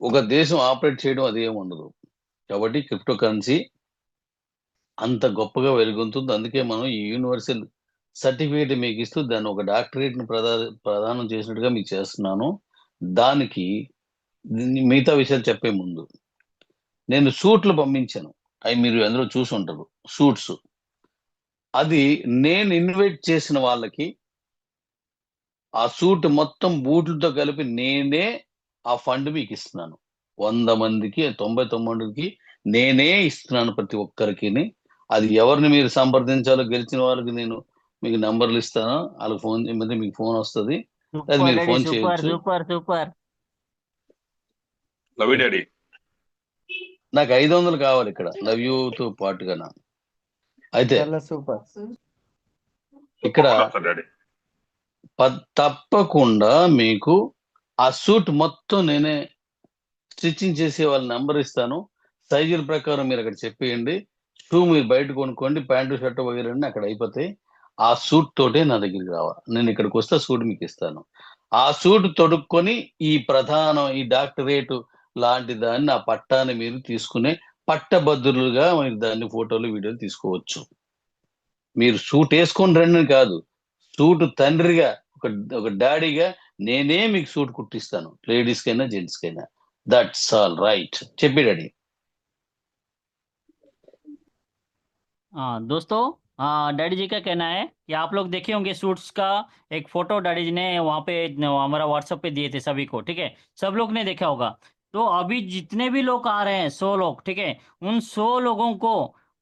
ఒక దేశం ఆపరేట్ చేయడం అదేం ఉండదు. కాబట్టి క్రిప్టో కరెన్సీ అంత గొప్పగా వెలుగొందుతుంది. అందుకే మనం ఈ యూనివర్సల్ సర్టిఫికేట్ మీకు ఇస్తూ దాన్ని ఒక డాక్టరేట్ ని ప్రదానం చేసినట్టుగా మీకు చేస్తున్నాను. దానికి మిగతా విషయాలు చెప్పే ముందు నేను సూట్లు పంపించాను. అవి మీరు అందరూ చూసి ఉంటారు. సూట్స్ అది నేను ఇన్వైట్ చేసిన వాళ్ళకి ఆ సూట్ మొత్తం బూట్లతో కలిపి నేనే ఆ ఫండ్ మీకు ఇస్తున్నాను. 100 మందికి 99కి నేనే ఇస్తున్నాను ప్రతి ఒక్కరికి. అది ఎవరిని మీరు సంప్రదించాలో గెలిచిన వాళ్ళకి నేను మీకు నంబర్లు ఇస్తాను. వాళ్ళకి ఫోన్ చేయమంటే మీకు ఫోన్ వస్తుంది. అది మీరు ఫోన్ చేయొచ్చు. సూపర్. Love you daddy. నాకు 500 కావాలి ఇక్కడ లవ్ యూ తో పాటుగా. అయితే ఇక్కడ డాడీ తప్పకుండా మీకు ఆ సూట్ మొత్తం నేనే స్టిచ్చింగ్ చేసే వాళ్ళ నంబర్ ఇస్తాను. సైజుల ప్రకారం మీరు అక్కడ చెప్పేయండి. షూ మీరు బయట కొనుక్కోండి, ప్యాంటు షర్ట్ వగేరండి, అక్కడ అయిపోతాయి. ఆ సూట్ తోటే నా దగ్గరికి రావాలి. నేను ఇక్కడికి వస్తే సూట్ మీకు ఇస్తాను. ఆ సూట్ తొడుక్కొని ఈ డాక్టరేట్ లాంటి దాన్ని ఆ పట్టాన్ని మీరు తీసుకునే పట్టభద్రులుగా మీరు దాన్ని ఫోటోలు వీడియోలు తీసుకోవచ్చు. మీరు సూట్ వేసుకొని రండి కాదు, సూట్ తండ్రిగా ఒక డాడీగా నేనే మీకు సూట్ కుట్టిస్తాను, లేడీస్ కైనా జెంట్స్ కైనా. That's all right. చెప్పి డాడీ. दोस्तों डैडी जी का कहना है कि आप लोग देखे होंगे सूट्स का एक फोटो डैडी जी ने वहाँ पे हमारा व्हाट्सएप पे दिए थे सभी को, ठीक है, सब लोग ने देखा होगा। तो अभी जितने भी लोग आ रहे हैं 100 लोग, ठीक है, उन 100 लोगों को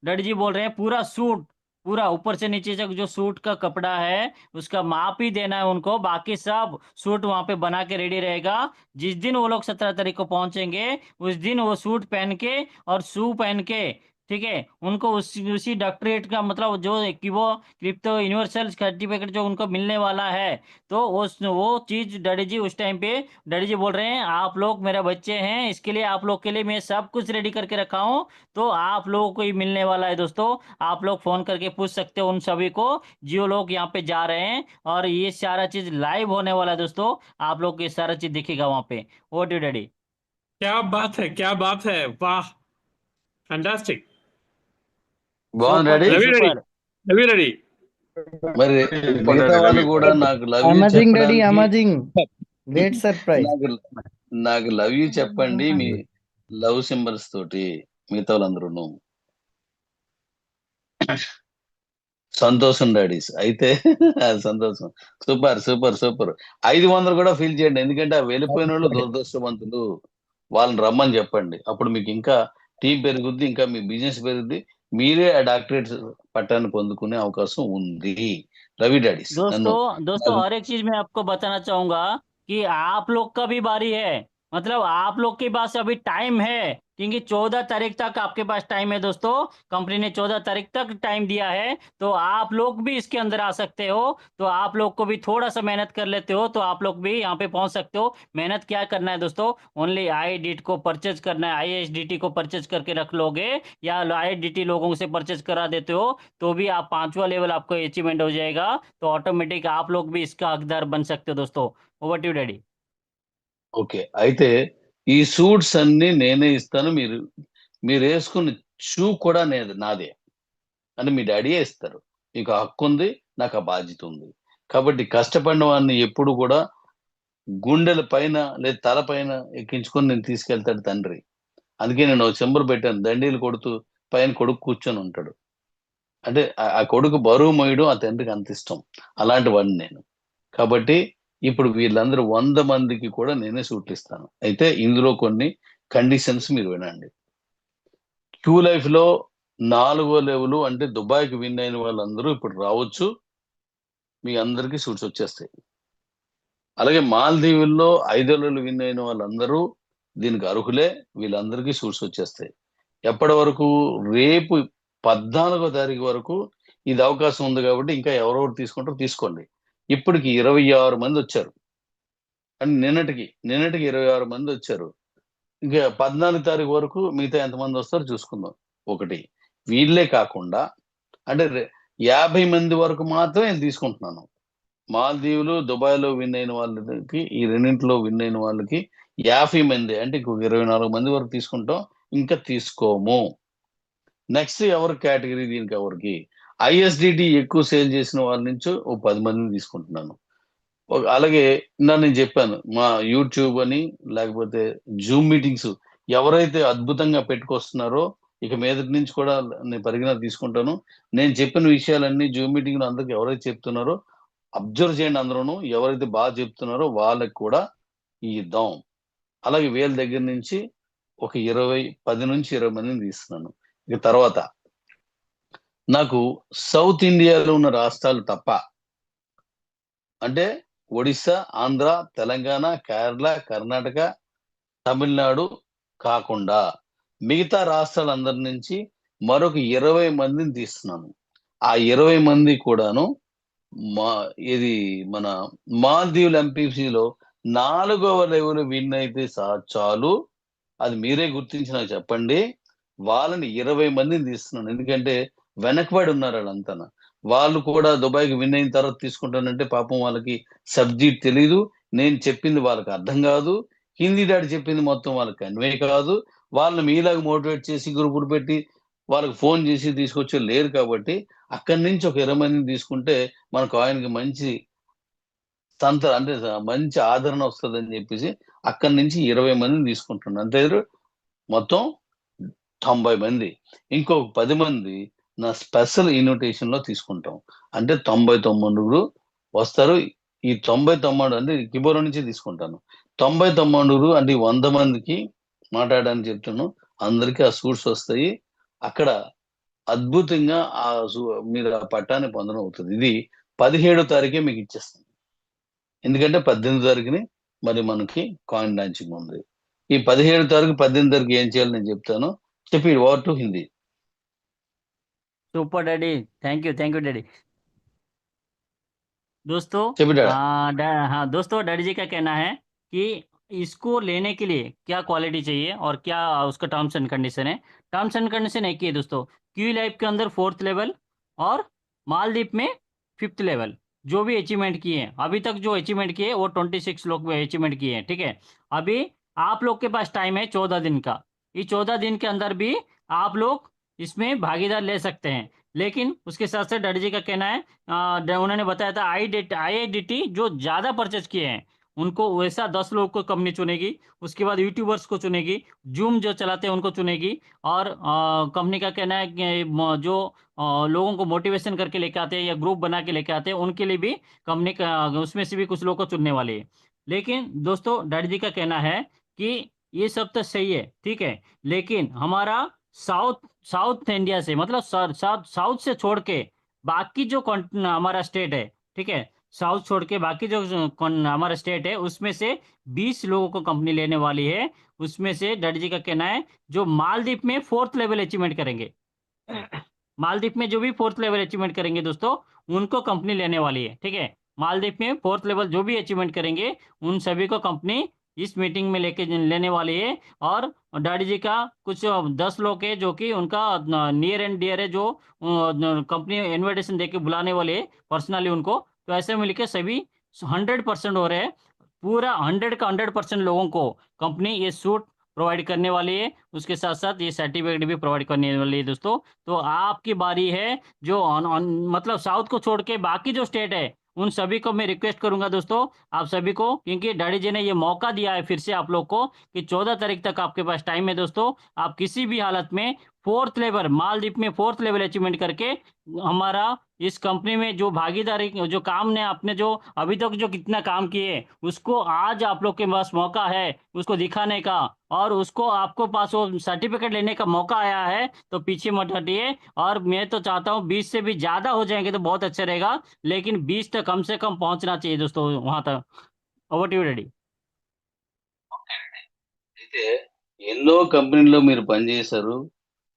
डैडी जी बोल रहे हैं पूरा सूट पूरा ऊपर से नीचे तक जो सूट का कपड़ा है उसका माप ही देना है उनको, बाकी सब सूट वहां पे बना के रेडी रहेगा। जिस दिन वो लोग 17 तारीख को पहुंचेंगे उस दिन वो सूट पहन के और शू पहन के, ठीक है, उनको उसी डॉक्टरेट का मतलब जो कि वो क्रिप्टो यूनिवर्सल सर्टिफिकेट जो उनको मिलने वाला है, तो वो चीज डैडी जी उस टाइम पे डैडी जी बोल रहे हैं आप लोग मेरे बच्चे हैं, इसके लिए आप लोग के लिए मैं सब कुछ रेडी करके रखा हूँ, तो आप लोगों को ही मिलने वाला है दोस्तों। आप लोग फोन करके पूछ सकते हो उन सभी को जियो लोग यहाँ पे जा रहे हैं, और ये सारा चीज लाइव होने वाला है दोस्तों, आप लोग को ये सारा चीज दिखेगा वहां पे। वो डैडी क्या बात है, क्या बात है, वाह, फैंटास्टिक। బాగుంది super daddy. Ravi ready, super. Ravi ready. మరి మిగతా వాళ్ళు కూడా నాకు లవ్ యూ అమేజింగ్ డాడీ, చెప్పడానికి అమేజింగ్, గ్రేట్ సర్ప్రైజ్. నాకు లవ్ యూ చెప్పండి మీ లవ్ సింబల్స్ తోటి మిగతా వాళ్ళందరూ. సంతోషం డాడీస్ అయితే సంతోషం. Super super super. 500 కూడా ఫీల్ చేయండి, ఎందుకంటే ఆ వెళ్ళిపోయిన వాళ్ళు దురదృష్టవంతులు, వాళ్ళని రమ్మని చెప్పండి. అప్పుడు మీకు ఇంకా టీం పెరుగుద్ది, ఇంకా మీ బిజినెస్ పెరుగుద్ది, మీరే ఆ డాక్టరేట్ పట్టాన్ని పొందుకునే అవకాశం ఉంది. రవి డాడీస్ నన్ను दोस्तों हर एक चीज मैं आपको बताना चाहूंगा कि आप लोग का भी बारी है, मतलब आप लोग के पास अभी टाइम है, क्योंकि 14 तारीख तक आपके पास टाइम है दोस्तों। कंपनी ने 14 तारीख तक टाइम दिया है, तो आप लोग भी इसके अंदर आ सकते हो। तो आप लोग को भी थोड़ा सा मेहनत कर लेते हो तो आप लोग भी यहाँ पे पहुंच सकते हो। मेहनत क्या करना है दोस्तों, ओनली IIDT को परचेज करना है, ISDT को परचेज करके रख लोगे या IIDT लोगों से परचेज करा देते हो तो भी आप 5वां लेवल आपको अचीवमेंट हो जाएगा, तो ऑटोमेटिक आप लोग भी इसका हकदार बन सकते हो दोस्तों। Over to daddy. ఓకే. అయితే ఈ సూట్స్ అన్ని నేనే ఇస్తాను, మీరు మీరు వేసుకున్న షూ కూడా నాదే అని మీ డాడీయే ఇస్తారు. మీకు ఆ హక్కు ఉంది, నాకు ఆ బాధ్యత ఉంది. కాబట్టి కష్టపడిన వాడిని ఎప్పుడు కూడా గుండెల పైన లేదా తల పైన ఎక్కించుకొని నేను తీసుకెళ్తాడు తండ్రి. అందుకే నేను ఒక సింబల్ పెట్టాను, దండీలు కొడుతూ పైన కొడుకు కూర్చొని ఉంటాడు. అంటే ఆ కొడుకు బరువు మోయడం ఆ తండ్రికి అంత ఇష్టం. అలాంటి వాడిని నేను. కాబట్టి ఇప్పుడు వీళ్ళందరూ 100 మందికి కూడా నేనే సూట్లు ఇస్తాను. అయితే ఇందులో కొన్ని కండిషన్స్ మీరు వినండి. క్యూ లైఫ్ లో 4వ లెవెల్ అంటే దుబాయ్కి విన్ అయిన వాళ్ళందరూ ఇప్పుడు రావచ్చు, మీ అందరికీ సూట్స్ వచ్చేస్తాయి. అలాగే మాల్దీవుల్లో 5వ లెవెల్ విన్ అయిన వాళ్ళందరూ దీనికి అర్హులే, వీళ్ళందరికీ సూట్స్ వచ్చేస్తాయి. ఎప్పటి వరకు? రేపు 14వ తారీఖు వరకు ఇది అవకాశం ఉంది. కాబట్టి ఇంకా ఎవరెవరు తీసుకుంటారో తీసుకోండి. ఇప్పటికి 26 మంది వచ్చారు, అంటే నిన్నటికి 26 మంది వచ్చారు. ఇంకా 14 తారీఖు వరకు మిగతా ఎంతమంది వస్తారో చూసుకుందాం. ఒకటి వీళ్ళే కాకుండా అంటే 50 మంది వరకు మాత్రమే నేను తీసుకుంటున్నాను. మాల్దీవులు, దుబాయ్లో విన్ అయిన వాళ్ళకి, ఈ రెండింటిలో విన్ అయిన వాళ్ళకి 50 మంది, అంటే ఇంకొక 24 మంది వరకు తీసుకుంటాం, ఇంకా తీసుకోము. నెక్స్ట్ ఎవరి కేటగిరీ, దీనికి ఎవరికి ISDT ఎక్కువ సేల్ చేసిన వాళ్ళ నుంచి ఓ 10 మందిని తీసుకుంటున్నాను. అలాగే నేను చెప్పాను, మా యూట్యూబ్ అని లేకపోతే జూమ్ మీటింగ్స్ ఎవరైతే అద్భుతంగా పెట్టుకొస్తున్నారో ఇక మీదటి నుంచి కూడా నేను పరిగణ తీసుకుంటాను. నేను చెప్పిన విషయాలన్నీ జూమ్ మీటింగ్ లో అందరికి ఎవరైతే చెప్తున్నారో అబ్జర్వ్ చేయండి. అందరూ ఎవరైతే బాగా చెప్తున్నారో వాళ్ళకి కూడా ఇద్దాం. అలాగే వీళ్ళ దగ్గర నుంచి ఒక 10 నుంచి 20 మందిని తీస్తున్నాను. ఇక తర్వాత నాకు సౌత్ ఇండియాలో ఉన్న రాష్ట్రాలు తప్ప, అంటే ఒడిస్సా, ఆంధ్ర, తెలంగాణ, కేరళ, కర్ణాటక, తమిళనాడు కాకుండా మిగతా రాష్ట్రాలందరి నుంచి మరొక 20 మందిని తీస్తున్నాను. ఆ 20 మంది కూడాను ఇది మన మాల్దీవుల MPCలో 4వ లెవెల్ విన్ అయితే చాలు. అది మీరే గుర్తించి నాకు చెప్పండి. వాళ్ళని 20 మందిని తీస్తున్నాను, ఎందుకంటే వెనకబడి ఉన్నారు వాళ్ళంతా. వాళ్ళు కూడా దుబాయ్కి విన్ అయిన తర్వాత తీసుకుంటానంటే పాపం వాళ్ళకి సబ్జెక్ట్ తెలీదు, నేను చెప్పింది వాళ్ళకి అర్థం కాదు, హిందీ డాడీ చెప్పింది మొత్తం వాళ్ళకి కన్వే కాదు. వాళ్ళని మీలాగా మోటివేట్ చేసి గ్రూపులు పెట్టి వాళ్ళకి ఫోన్ చేసి తీసుకొచ్చే లేరు. కాబట్టి అక్కడి నుంచి ఒక 20 మందిని తీసుకుంటే మన కాయిన్కి మంచి అంటే మంచి ఆదరణ వస్తుందని చెప్పేసి అక్కడి నుంచి 20 మందిని తీసుకుంటున్నాను. అంతే, మొత్తం 90 మంది. ఇంకొక 10 మంది నా స్పెషల్ ఇన్విటేషన్ లో తీసుకుంటాం, అంటే 99 వస్తారు. ఈ 99 అంటే కిబోరో నుంచి తీసుకుంటాను. 99 అంటే 100 మందికి మాట్లాడడానికి చెప్తున్నాను. అందరికీ ఆ సూట్స్ వస్తాయి. అక్కడ అద్భుతంగా మీరు ఆ పట్టాన్ని పొందడం అవుతుంది. ఇది 17వ తారీఖే మీకు ఇచ్చేస్తాను. ఎందుకంటే 18వ తారీఖుని మరి మనకి కాయిన్ లాంచింగ్ ఉంది. ఈ 17వ తారీఖు 18వ తారీఖు ఏం చేయాలి నేను చెప్తాను. చెప్పి over to Hindi. Super daddy, thank you daddy. दोस्तों చెప్పి డాడా. हाँ दोस्तों, डैडी जी का कहना है कि इसको लेने के लिए क्या क्वालिटी चाहिए और क्या उसका टर्म्स एंड कंडीशन है। टर्म्स एंड कंडीशन एक ही है दोस्तों, क्यू लाइफ के अंदर 4th लेवल और मालदीप में 5th लेवल। जो भी अचीवमेंट किए हैं अभी तक, जो अचीवमेंट किए वो 26 लोग अचीवमेंट किए हैं, ठीक है। अभी आप लोग के पास टाइम है 14 दिन का। इस 14 दिन के अंदर भी आप लोग इसमें भागीदार ले सकते हैं। लेकिन उसके साथ साथ डैडी जी का कहना है, उन्होंने बताया था IIDT जो ज़्यादा परचेज किए हैं उनको वैसा 10 लोग को कंपनी चुनेगी। उसके बाद यूट्यूबर्स को चुनेगी, जूम जो चलाते हैं उनको चुनेगी। और कंपनी का कहना है कि जो लोगों को मोटिवेशन करके लेके आते हैं या ग्रुप बना के लेके आते हैं उनके लिए भी कंपनी का उसमें से भी कुछ लोग को चुनने वाली है। लेकिन दोस्तों डैडी जी का कहना है कि ये सब तो सही है, ठीक है, लेकिन हमारा साउथ इंडिया से, मतलब साउथ से छोड़ के बाकी जो हमारा स्टेट है, ठीक है, साउथ छोड़ के बाकी जो हमारा स्टेट है उसमें से 20 लोगों को कंपनी लेने वाली है। उसमें से डैडी जी का कहना है जो मालदीप में 4th लेवल अचीवमेंट करेंगे, मालदीप में जो भी 4th लेवल अचीवमेंट करेंगे दोस्तों उनको कंपनी लेने वाली है, ठीक है। मालदीप में 4th लेवल जो भी अचीवमेंट करेंगे उन सभी को कंपनी इस मीटिंग में लेके लेने वाली है। और डैडी जी का कुछ 10 लोग है जो कि उनका नियर एंड डियर है, जो कंपनी इनविटेशन देके बुलाने वाले है पर्सनली उनको। तो ऐसे मिलके सभी 100% हो रहे हैं। पूरा 100 का 100% लोगों को कंपनी ये सूट प्रोवाइड करने वाली है। उसके साथ साथ ये सर्टिफिकेट भी प्रोवाइड करने वाली है दोस्तों। तो आपकी बारी है, जो मतलब साउथ को छोड़ के बाकी जो स्टेट है उन सभी को मैं रिक्वेस्ट करूंगा दोस्तों, आप सभी को, क्योंकि डैडी जी ने ये मौका दिया है फिर से आप लोग को कि 14 तारीख तक आपके पास टाइम है दोस्तों। आप किसी भी हालत में 4th लेवल, मालदीप में 4th लेवल अचीवमेंट करके हमारा इस कंपनी में जो भागीदारी, जो काम ने आपने जो अभी तक जो कितना काम किए उसको आज आप लोग के पास मौका है उसको दिखाने का, और उसको आपको पास वो सर्टिफिकेट लेने का मौका आया है। तो पीछे मत हटिए। और मैं तो चाहता हूँ 20 से भी ज़्यादा हो जाएंगे तो बहुत अच्छा रहेगा, लेकिन 20 तक कम से कम पहुंचना चाहिए दोस्तों वहां तक। Over to you daddy. అయితే ఎన్నో కంపెనీల్లో మీరు పనిచేశారు.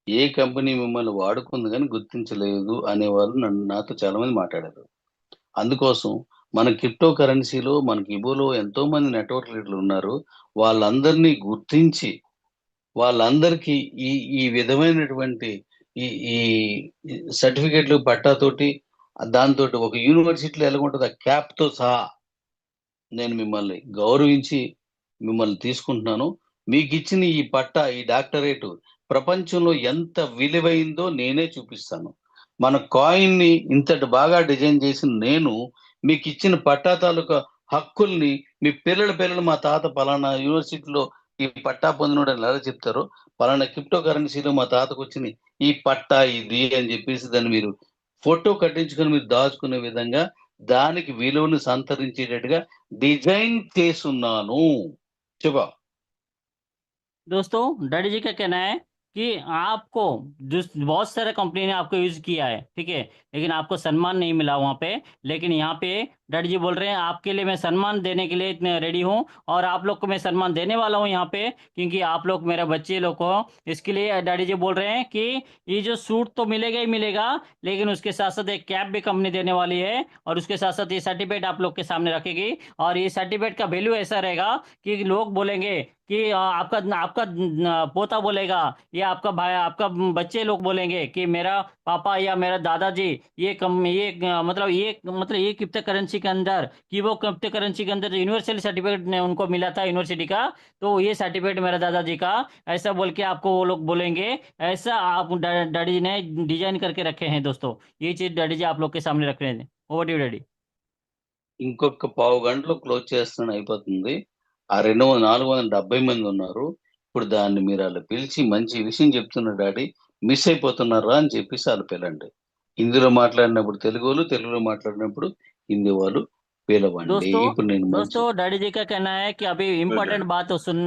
ఏ కంపెనీ మిమ్మల్ని వాడుకుంది కానీ గుర్తించలేదు అనేవాళ్ళు నాతో చాలా మంది మాట్లాడారు. అందుకోసం మన క్రిప్టో కరెన్సీలో, మనకి ఇబోలో ఎంతో మంది నెట్వర్క్ లీడర్లు ఉన్నారు. వాళ్ళందరినీ గుర్తించి వాళ్ళందరికీ ఈ ఈ విధమైనటువంటి ఈ ఈ సర్టిఫికేట్లు పట్టాతోటి దాంతోటి ఒక యూనివర్సిటీలో ఎలాగుంటదో ఆ క్యాప్‌తో సహా నేను మిమ్మల్ని గౌరవించి మిమ్మల్ని తీసుకుంటున్నాను. మీకిచ్చిన ఈ పట్టా, ఈ డాక్టరేటు ప్రపంచంలో ఎంత విలువైందో నేనే చూపిస్తాను. మన కాయిన్‌ని ఇంతటి బాగా డిజైన్ చేసిన నేను మీకిచ్చిన పట్టా తాలూకా హక్కుల్ని మీ పిల్లలు మా తాత పలానా యూనివర్సిటీలో ఈ పట్టా పొందినోడని ఎలా చెప్తారో, పలానా క్రిప్టో కరెన్సీలో మా తాతకొచ్చిన ఈ పట్టా ఇది అని చెప్పేసి దాన్ని మీరు ఫోటో కట్టించుకొని మీరు దాచుకునే విధంగా దానికి విలువను సంతరించేటట్టుగా డిజైన్ చేసున్నాను. చెప్పా. दोस्तों डैडी जी का कहना है कि आपको बहुत सारे कंपनी ने आपको यूज किया है, ठीक है, लेकिन आपको सम्मान नहीं मिला वहाँ पे। लेकिन यहाँ पे डैडी जी बोल रहे हैं आपके लिए मैं सम्मान देने के लिए इतने रेडी हूँ, और आप लोग को मैं सम्मान देने वाला हूँ यहाँ पे, क्योंकि आप लोग मेरे बच्चे लोग हो। इसके लिए डैडी जी बोल रहे हैं कि ये जो सूट तो मिलेगा ही मिलेगा, लेकिन उसके साथ साथ एक कैप भी कंपनी देने वाली है, और उसके साथ साथ ये सर्टिफिकेट आप लोग के सामने रखेगी। और ये सर्टिफिकेट का वैल्यू ऐसा रहेगा कि लोग बोलेंगे कि आपका आपका पोता बोलेगा या आपका भाई, आपका बच्चे लोग बोलेंगे कि मेरा पापा या मेरा दादाजी मतलब ये क्रिप्टो करेंसी के अंदर, कि वो क्रिप्टो करेंसी के अंदर यूनिवर्सल सर्टिफिकेट ने उनको मिला था यूनिवर्सिटी का, तो ये सर्टिफिकेट मेरा दादाजी का, ऐसा बोल के आपको वो लोग बोलेंगे। ऐसा आप डैडी जी ने डिजाइन करके रखे हैं दोस्तों। ये चीज डैडी जी आप लोग के सामने रख रहे हैं। Over to daddy. ఇంకొక పావు గంటలో క్లోజ్ చేస్తాను, అయిపోతుంది. ఆ 470 మంది ఉన్నారు. ఇప్పుడు దాన్ని మీరు అలా పిలిచి మంచి విషయం చెప్తున్నారు డాడీ, మిస్ అయిపోతున్నారా అని చెప్పేసి వాళ్ళు పిలండి. హిందీలో మాట్లాడినప్పుడు తెలుగు వాళ్ళు, తెలుగులో మాట్లాడినప్పుడు హిందీ వాళ్ళు పిలవండి. दोस्तों ఇప్పుడు నేను మంచి दोस्तों डैडी जी का कहना है कि अभी इम्पोर्टेंट बात तो सुन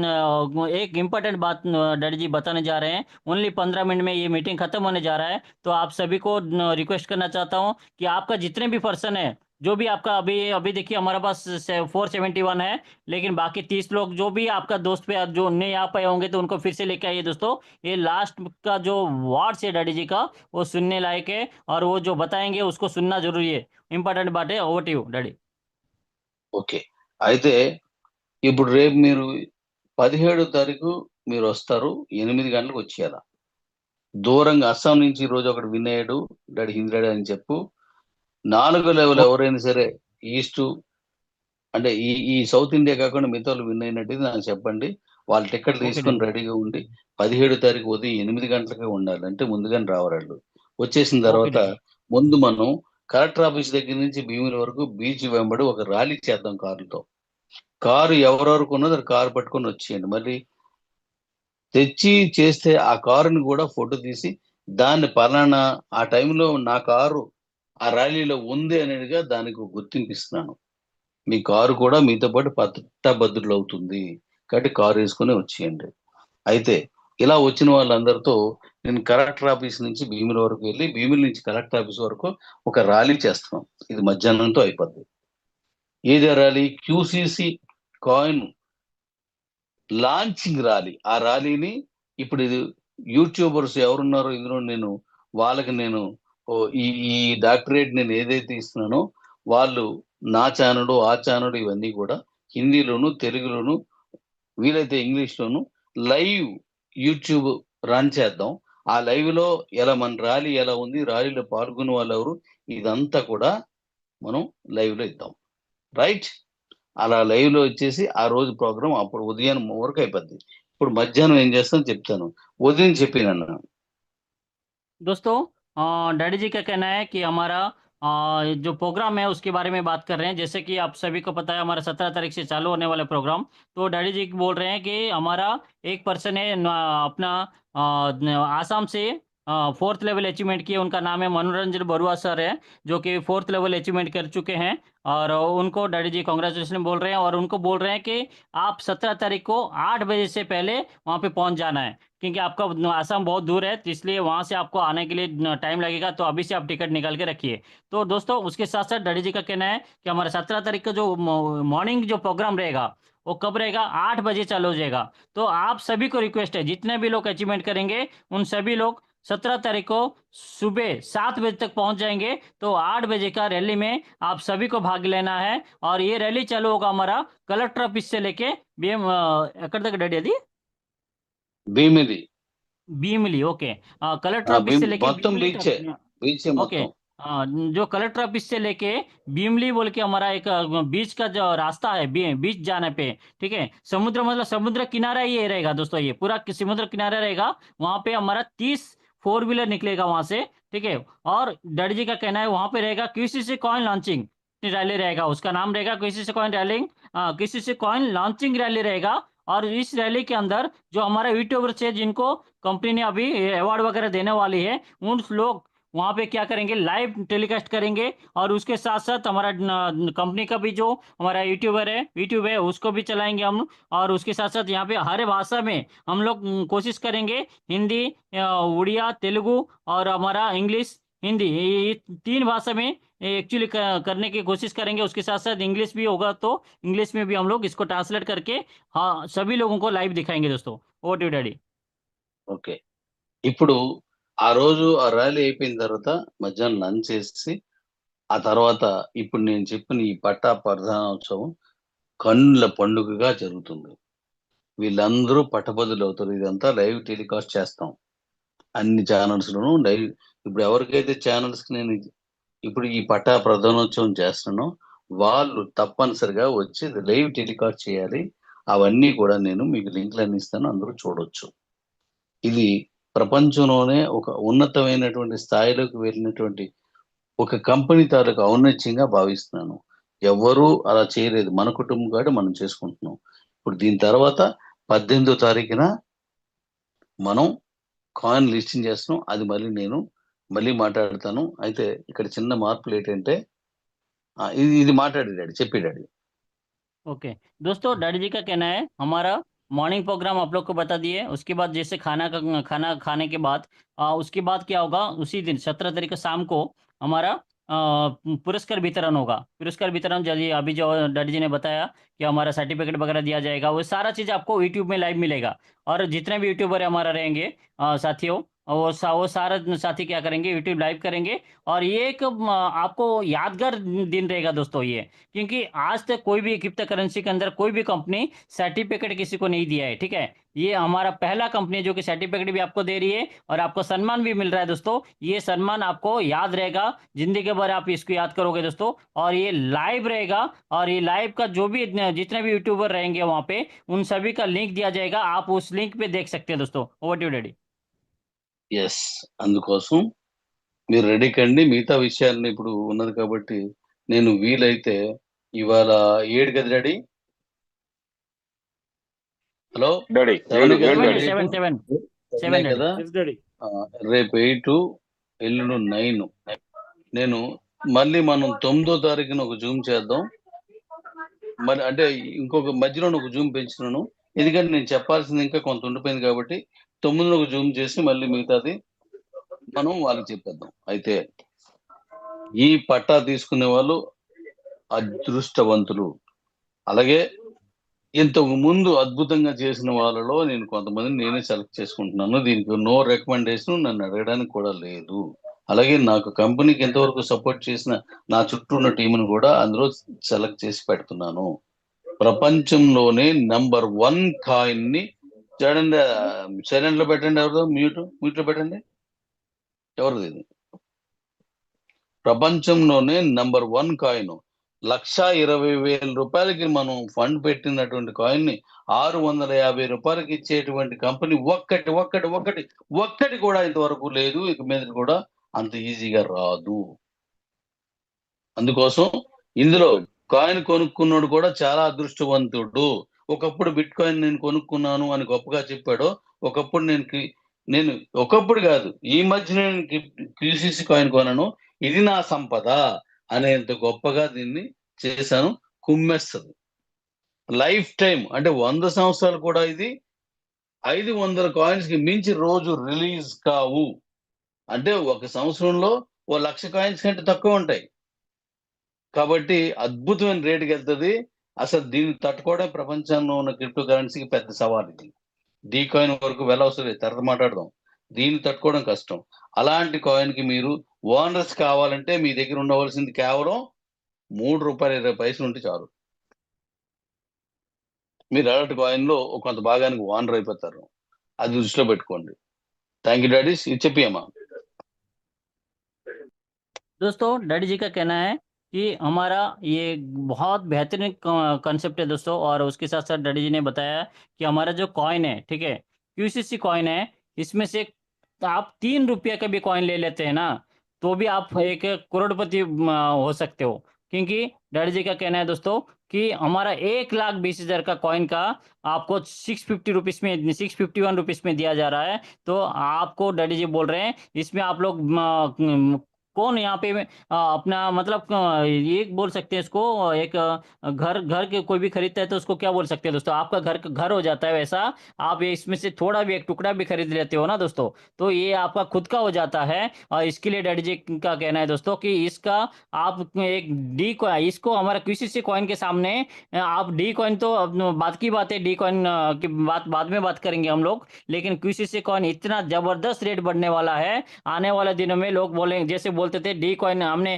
एक इम्पोर्टेंट बात डैडी जी बताने जा रहे हैं। ओनली 15 मिनट में ये मीटिंग खत्म होने जा रहा है, तो आप सभी को रिक्वेस्ट करना चाहता हूँ कि आपका जितने भी पर्सन है, जो भी आपका अभी अभी देखिए हमारे पास 471 है, लेकिन बाकी 30 लोग जो भी आपका दोस्त पे जो नहीं आ पाए होंगे तो उनको फिर से लेके आइए दोस्तों। ये लास्ट का जो वर्ड्स है डैडी जी का वो सुनने लायक है, और वो जो बताएंगे उसको सुनना जरूरी है। इंपॉर्टेंट बात है। Over to you daddy. Okay. అయితే ఇప్పుడు రేపు మీరు 17వ తారీఖు మీరు వస్తారు. 8 గంటలకు వచ్చేయాల. దూరంగా అస్సాం నుంచి ఈ రోజు ఒకడు విన్ అయ్యాడు. డాడీ హిందీ డాడీ అని చెప్పు. 4 లెవెల్ ఎవరైనా సరే ఈస్ట్ అంటే ఈ సౌత్ ఇండియా కాకుండా మిగతా వాళ్ళు విన్ అయినట్టు నాకు చెప్పండి. వాళ్ళ టికెట్ తీసుకొని రెడీగా ఉండి 17వ తారీఖు ఉదయం 8 గంటలకే ఉండాలి. అంటే ముందుగానే రావాలి. వచ్చేసిన తర్వాత ముందు మనం కలెక్టర్ ఆఫీస్ దగ్గర నుంచి భీముల వరకు బీచ్ వెంబడి ఒక ర్యాలీ చేద్దాం కారుతో. కారు ఎవరెవరికి ఉన్నదో కారు పట్టుకొని వచ్చేయండి. మళ్ళీ తెచ్చి చేస్తే ఆ కారుని కూడా ఫోటో తీసి దాన్ని పలానా ఆ టైంలో నా కారు ఆ ర్యాలీలో ఉంది అనేదిగా దానికి గుర్తింపు ఇస్తున్నాను. మీ కారు కూడా మీతో పాటు పట్టభద్రులు అవుతుంది. కాబట్టి కారు వేసుకుని వచ్చేయండి. అయితే ఇలా వచ్చిన వాళ్ళందరితో నేను కలెక్టర్ ఆఫీస్ నుంచి భీముల వరకు వెళ్ళి భీముల నుంచి కలెక్టర్ ఆఫీస్ వరకు ఒక ర్యాలీ చేస్తున్నాం. ఇది మధ్యాహ్నంతో అయిపోద్ది. ఏది rally? QCC coin launching rally. ఆ ర్యాలీని ఇప్పుడు ఇది యూట్యూబర్స్ ఎవరున్నారో ఇందులో నేను వాళ్ళకి నేను ఈ ఈ డాక్టరేట్ నేను ఏదైతే ఇస్తున్నానో వాళ్ళు నా ఛానల్ ఆ ఛానల్ ఇవన్నీ కూడా హిందీలోను తెలుగులోను వీలైతే ఇంగ్లీష్లోను లైవ్ యూట్యూబ్ రన్ చేద్దాం. ఆ లైవ్ లో ఎలా మన ర్యాలీ ఎలా ఉంది, ర్యాలీలో పాల్గొన్న వాళ్ళు ఎవరు, ఇదంతా కూడా మనం లైవ్ లో ఇద్దాం. రైట్? అలా లైవ్ లో వచ్చేసి ఆ రోజు ప్రోగ్రామ్ అప్పుడు ఉదయం వరకు అయిపోద్ది. ఇప్పుడు మధ్యాహ్నం ఏం చేస్తాను చెప్తాను. ఉదయం చెప్పినాను. दोस्तों डैडी जी का कहना है कि हमारा जो प्रोग्राम है उसके बारे में बात कर रहे हैं। जैसे कि आप सभी को पता है हमारा 17 तारीख से चालू होने वाला प्रोग्राम। तो डैडी जी बोल रहे हैं कि हमारा एक पर्सन है अपना आसाम से 4th लेवल अचीवमेंट किए। उनका नाम है मनोरंजन बरुआ सर है, जो कि 4th लेवल अचीवमेंट कर चुके हैं, और उनको डैडी जी कांग्रेचुलेशन बोल रहे हैं। और उनको बोल रहे हैं कि आप 17 तारीख को 8 बजे से पहले वहाँ पे पहुँच जाना है, क्योंकि आपका आसाम बहुत दूर है, तो इसलिए वहाँ से आपको आने के लिए टाइम लगेगा। तो अभी से आप टिकट निकाल के रखिए। तो दोस्तों उसके साथ साथ डैडी जी का कहना है कि हमारा 17 तारीख का जो मॉर्निंग जो प्रोग्राम रहेगा वो कब रहेगा? 8 बजे चालू हो जाएगा। तो आप सभी को रिक्वेस्ट है, जितने भी लोग अचीवमेंट करेंगे उन सभी लोग 17 तारीख को सुबह 7 बजे तक पहुंच जाएंगे। तो 8 बजे का रैली में आप सभी को भाग लेना है। और ये रैली चालू होगा हमारा कलेक्टर ऑफिस से लेके बीएम ఎక్కడ దగ్గర डैडी అది Bheemili Bhimli. Okay, collector office से लेके మొత్తం भीमली బీచే ओके, మొత్తం. जो कलेक्टर ऑफिस से लेके भीमली बोल के हमारा एक बीच का जो रास्ता है, बीच जाने पे, ठीक है, समुद्र मतलब समुद्र किनारा ये रहेगा दोस्तों। ये पूरा समुद्र किनारा रहेगा। वहां पे हमारा 30 4 व्हीलर निकलेगा वहां से, ठीक है। और डैडी जी का कहना है वहां पे रहेगा किसी से कॉइन लॉन्चिंग रैली रहेगा। उसका नाम रहेगा किसी से कॉइन रैलिंग, किसी से कॉइन लॉन्चिंग रैली रहेगा। और इस रैली के अंदर जो हमारा यूट्यूबर्स है जिनको कंपनी ने अभी अवार्ड वगैरह देने वाली है, उन लोग वहाँ पे क्या करेंगे? लाइव टेलीकास्ट करेंगे। और उसके साथ साथ हमारा कंपनी का भी जो हमारा यूट्यूब है उसको भी चलाएंगे हम। और उसके साथ साथ यहाँ पे हर भाषा में हम लोग कोशिश करेंगे, हिंदी, उड़िया, तेलुगु और हमारा इंग्लिश हिंदी, ये 3 भाषा में एक्चुअली करने की कोशिश करेंगे। उसके साथ साथ इंग्लिश भी होगा, तो इंग्लिश में भी हम लोग इसको ट्रांसलेट करके हाँ सभी लोगों को लाइव दिखाएंगे दोस्तों। Over to daddy. ఓకే. ఇప్పుడు ఆ రోజు ఆ ర్యాలీ అయిపోయిన తర్వాత మధ్యాహ్నం లంచ్ చేసి ఆ తర్వాత ఇప్పుడు నేను చెప్పిన ఈ పట్టా ప్రధానోత్సవం కన్నుల పండుగగా జరుగుతుంది. వీళ్ళందరూ పట్టభద్రులు అవుతారు. ఇదంతా లైవ్ టెలికాస్ట్ చేస్తాం అన్ని ఛానల్స్ లోను లైవ్. ఇప్పుడు ఎవరికైతే ఛానల్స్ కి నేను ఇప్పుడు ఈ పట్టా ప్రధానోత్సవం చేస్తున్నానో వాళ్ళు తప్పనిసరిగా వచ్చి లైవ్ టెలికాస్ట్ చేయాలి. అవన్నీ కూడా నేను మీకు లింక్లు ఇస్తాను, అందరూ చూడొచ్చు. ఇది ప్రపంచంలోనే ఒక ఉన్నతమైనటువంటి స్థాయిలోకి వెళ్ళినటువంటి ఒక కంపెనీ తాలూకు ఔన్నత్యంగా భావిస్తున్నాను. ఎవరు అలా చేయలేదు. మన కుటుంబం కాబట్టి మనం చేసుకుంటున్నాం. ఇప్పుడు దీని తర్వాత 18వ తారీఖున మనం కాయిన్ లిస్టింగ్ చేస్తున్నాం. అది మళ్ళీ నేను మాట్లాడతాను. అయితే ఇక్కడ చిన్న మార్పులు ఏంటంటే ఇది మాట్లాడి డాడీ, చెప్పి డాడీ. ओके दोस्तों, डैडी जी का कहना है हमारा मॉर्निंग प्रोग्राम आप लोग को बता दिए। उसके बाद जैसे खाना खाने के बाद उसके बाद क्या होगा, उसी दिन 17 तारीख को शाम को हमारा पुरस्कार वितरण होगा। पुरस्कार वितरण जल्दी अभी जो डैडी जी ने बताया कि हमारा सर्टिफिकेट वगैरह दिया जाएगा, वो सारा चीज़ आपको यूट्यूब में लाइव मिलेगा। और जितने भी यूट्यूबर हमारा रहेंगे साथियों, वो सारा साथी क्या करेंगे, यूट्यूब लाइव करेंगे। और ये एक आपको यादगार दिन रहेगा दोस्तों ये, क्योंकि आज तक कोई भी क्रिप्टो करेंसी के अंदर कोई भी कंपनी सर्टिफिकेट किसी को नहीं दिया है, ठीक है। ये हमारा पहला कंपनी है जो कि सर्टिफिकेट भी आपको दे रही है और आपको सम्मान भी मिल रहा है दोस्तों। ये सम्मान आपको याद रहेगा, जिंदगी भर आप इसको याद करोगे दोस्तों। और ये लाइव रहेगा, और ये लाइव का जो भी जितने भी यूट्यूबर रहेंगे वहां पे, उन सभी का लिंक दिया जाएगा, आप उस लिंक पे देख सकते हैं दोस्तों। Over to daddy. ఎస్, అందుకోసం మీరు రెడీ కండి. మిగతా విషయాలను ఇప్పుడు ఉన్నది కాబట్టి నేను వీలైతే ఇవాళ 7 కదా డాడీ? హలో డాడీ 7 కదా 7 డాడీ. సెవెన్ సెవెన్ 7 సెవెన్ కదా? Yes, daddy. రేపు 8, ఎల్లుండి 9. నేను మళ్ళీ మనం 9వ తారీఖున ఒక జూమ్ చేద్దాం. మరి అంటే ఇంకొక మధ్యలో ఒక జూమ్ పెంచుతున్నాను, ఎందుకంటే నేను చెప్పాల్సింది ఇంకా కొంత ఉండిపోయింది కాబట్టి 9న ఒక జూమ్ చేసి మళ్ళీ మిగతాది మనం వాళ్ళకి చెప్పేద్దాం. అయితే ఈ పట్టా తీసుకునే వాళ్ళు అదృష్టవంతులు. అలాగే ఇంతకు ముందు అద్భుతంగా చేసిన వాళ్ళలో నేను కొంతమందిని నేనే సెలెక్ట్ చేసుకుంటున్నాను. దీనికి నో రికమెండేషన్ నన్ను అడగడానికి కూడా లేదు. అలాగే నాకు కంపెనీకి ఎంతవరకు సపోర్ట్ చేసిన నా చుట్టూ ఉన్న టీంను కూడా అందులో సెలెక్ట్ చేసి పెడుతున్నాను. ప్రపంచంలోనే నంబర్ 1 కాయిన్ ని చూడండి. సైలెంట్ లో పెట్టండి, ఎవరు మ్యూట్ లో పెట్టండి, ఎవరిది ఇది? ప్రపంచంలోనే నంబర్ 1 కాయిన్, 1,20,000 రూపాయలకి మనం ఫండ్ పెట్టినటువంటి కాయిన్ ని 650 రూపాయలకి ఇచ్చేటువంటి కంపెనీ ఒక్కటి కూడా ఇంతవరకు లేదు. ఇక మీద కూడా అంత ఈజీగా రాదు. అందుకోసం ఇందులో కాయిన్ కొనుక్కున్నాడు కూడా చాలా అదృష్టవంతుడు. ఒకప్పుడు బిట్ కాయిన్ నేను కొనుక్కున్నాను అని గొప్పగా చెప్పాడు. ఒకప్పుడు కాదు, ఈ మధ్య నేను క్యూసీసీ కాయిన్ కొనను, ఇది నా సంపద అనేంత గొప్పగా దీన్ని చేశాను. కుమ్మేస్తుంది. లైఫ్ టైం అంటే 100 సంవత్సరాలు కూడా ఇది 500 కాయిన్స్ కి మించి రోజు రిలీజ్ కావు. అంటే ఒక సంవత్సరంలో 1,00,000 కాయిన్స్ కంటే తక్కువ ఉంటాయి. కాబట్టి అద్భుతమైన రేటుకి వెళ్తుంది. అసలు దీన్ని తట్టుకోవడం ప్రపంచంలో ఉన్న క్రిప్టో కరెన్సీకి పెద్ద సవాల్. ఇది డీ కాయిన్ వరకు వెళ్ళవసరం లేదు, తర్వాత మాట్లాడదాం. దీన్ని తట్టుకోవడం కష్టం. అలాంటి కాయిన్ కి మీరు ఓనర్స్ కావాలంటే మీ దగ్గర ఉండవలసింది కేవలం ₹3.20 ఉంటే చాలు. మీరు అలాంటి కాయిన్ లో కొంత భాగానికి ఓనర్ అయిపోతారు. అది దృష్టిలో పెట్టుకోండి. Thank you daddy's. ఇది చెప్పి అమ్మా. दोस्तों, डैडी जी का कहना है कि हमारा ये बहुत बेहतरीन कॉन्सेप्ट है दोस्तों। और उसके साथ साथ डैडी जी ने बताया कि हमारा जो कॉइन है, ठीक है, क्यूसीसी कॉइन है, इसमें से आप 3 रुपये का भी कॉइन ले लेते हैं ना, तो भी आप एक करोड़पति हो सकते हो। क्योंकि डैडी जी का कहना है दोस्तों कि हमारा 1,20,000 का कॉइन का आपको 651 रुपीस में दिया जा रहा है। तो आपको डैडी जी बोल रहे हैं, इसमें आप लोग कौन यहाँ पे अपना मतलब ये बोल सकते हैं इसको, एक घर के कोई भी खरीदता है तो उसको क्या बोल सकते हैं दोस्तों, आपका घर हो जाता है वैसा। आप इसमें से थोड़ा भी एक टुकड़ा भी खरीद लेते हो ना दोस्तों, तो ये आपका खुद का हो जाता है। और इसके लिए डैडी जी का कहना है दोस्तों कि इसका आप एक इसको हमारा क्यूसीसी कॉइन के सामने आप डी कॉइन तो बात की बात है, डी कॉइन की बात बाद में बात करेंगे हम लोग। लेकिन क्यूसीसी कॉइन इतना जबरदस्त रेट बढ़ने वाला है, आने वाले दिनों में लोग बोलेंगे, जैसे बोलते थे डी कॉइन हमने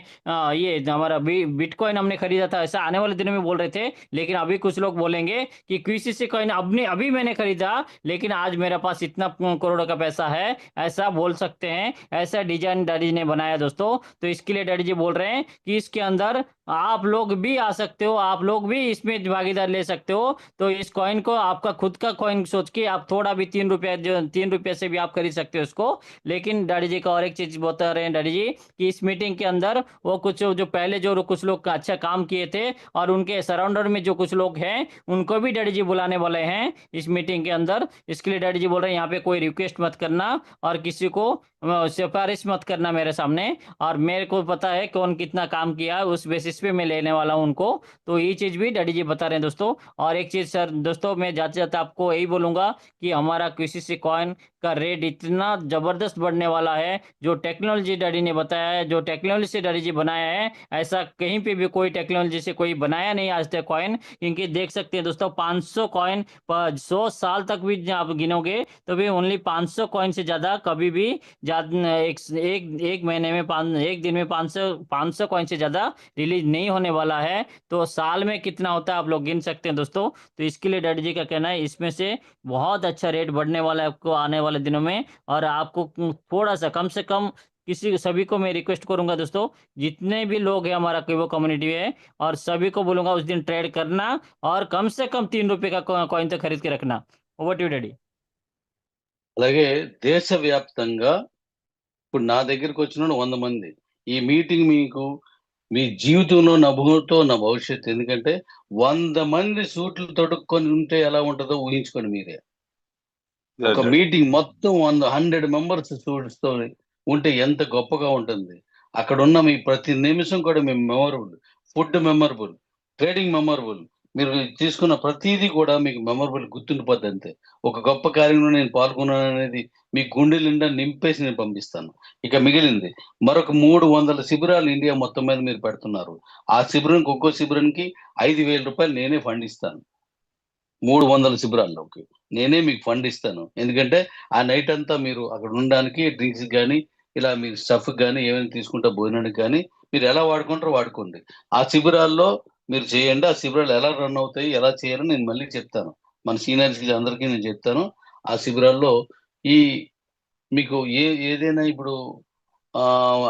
ये हमारा बिटकॉइन हमने खरीदा था, ऐसा आने वाले दिनों में बोल रहे थे। लेकिन अभी कुछ लोग बोलेंगे कि क्यूसीसी कॉइन अभी मैंने खरीदा, लेकिन आज मेरे पास इतना करोड़ों का पैसा है, ऐसा बोल सकते हैं। ऐसा डिजाइन डैडी जी ने बनाया दोस्तों। तो इसके लिए डैडी जी बोल रहे हैं कि इसके अंदर आप लोग भी आ सकते हो, आप लोग भी इसमें भागीदार ले सकते हो। तो इस कॉइन को आपका खुद का कॉइन सोच के आप थोड़ा भी 3 रुपये से भी आप खरीद सकते हो इसको। लेकिन डैडी जी का और एक चीज बता रहे हैं डैडी जी कि इस मीटिंग के अंदर वो कुछ जो पहले जो कुछ लोग अच्छा काम किए थे और उनके सराउंडर में जो कुछ लोग हैं उनको भी डैडी जी बुलाने वाले हैं इस मीटिंग के अंदर। इसके लिए डैडी जी बोल रहे हैं यहाँ पे कोई रिक्वेस्ट मत करना और किसी को सिफारिश मत करना मेरे सामने, और मेरे को पता है कौन कितना काम किया है उस बेसिस पे मैं लेने वाला हूँ उनको। तो ये चीज़ भी डैडी जी बता रहे हैं दोस्तों। और एक चीज़ सर दोस्तों, मैं जाते जाते आपको यही बोलूँगा कि हमारा किसी कॉइन का रेट इतना ज़बरदस्त बढ़ने वाला है। जो टेक्नोलॉजी डैडी ने बताया है, जो टेक्नोलॉजी से डैडी जी बनाया है, ऐसा कहीं पे भी कोई टेक्नोलॉजी से कोई बनाया नहीं आज तक कॉइन। क्योंकि देख सकते हैं दोस्तों 500 कॉइन 100 साल तक भी आप गिनोगे तो भी ओनली 500 कॉइन से ज़्यादा कभी भी एक महीने में एक दिन में 500 कॉइन से ज़्यादा रिलीज नहीं होने वाला है। तो साल में कितना होता है आप लोग गिन सकते हैं दोस्तों। तो इसके लिए डैडी जी का कहना है इसमें से बहुत अच्छा रेट बढ़ने वाला है आपको आने वाले दिनों में। और आपको थोड़ा सा कम से कम सभी को मैं रिक्वेस्ट करूंगा दोस्तों, जितने भी लोग हैं हमारा वो कम्युनिटी है, और सभी को बोलूंगा उस दिन ट्रेड करना और कम से कम 3 रुपए का कॉइन तो खरीद के रखना। Over to daddy. అలాగే దేశవ్యాప్తంగా ఇప్పుడు నా దగ్గరికి వచ్చిన 100 మంది ఈ మీటింగ్ మీకు మీ జీవితంలో నా భూమితో నా భవిష్యత్తు. ఎందుకంటే 100 మంది సూట్లు తొడుక్కొని ఉంటే ఎలా ఉంటుందో ఊహించుకోండి మీరే. ఒక మీటింగ్ మొత్తం 100 మెంబర్స్ సూట్స్ తో ఉంటే ఎంత గొప్పగా ఉంటుంది. అక్కడ ఉన్న మీ ప్రతి నిమిషం కూడా మీ memorable, food memorable, trading memorable, మీరు తీసుకున్న ప్రతిదీ కూడా మీకు మెమరబుల్ గుర్తుండిపోద్ది అంతే. ఒక గొప్ప కార్యంలో నేను పాల్గొన్నాను అనేది మీ గుండె నిండా నింపేసి నేను పంపిస్తాను. ఇక మిగిలింది మరొక 300 శిబిరాలు ఇండియా మొత్తం మీద మీరు పెడుతున్నారు. ఆ శిబిరానికి ఒక్కో శిబిరానికి 5,000 రూపాయలు నేనే ఫండ్ ఇస్తాను. 300 శిబిరాల్లోకి నేనే మీకు ఫండ్ ఇస్తాను. ఎందుకంటే ఆ నైట్ అంతా మీరు అక్కడ ఉండడానికి డ్రింక్స్ కానీ ఇలా మీరు స్టఫ్ కానీ ఏమైనా తీసుకుంటా భోజనానికి కానీ మీరు ఎలా వాడుకుంటారో వాడుకోండి. ఆ శిబిరాల్లో మీరు చేయండి. ఆ శిబిరాలు ఎలా రన్ అవుతాయి, ఎలా చేయాలో నేను మళ్ళీ చెప్తాను. మన సీనియర్స్కి అందరికీ నేను చెప్తాను. ఆ శిబిరాల్లో ఈ మీకు ఏదైనా ఇప్పుడు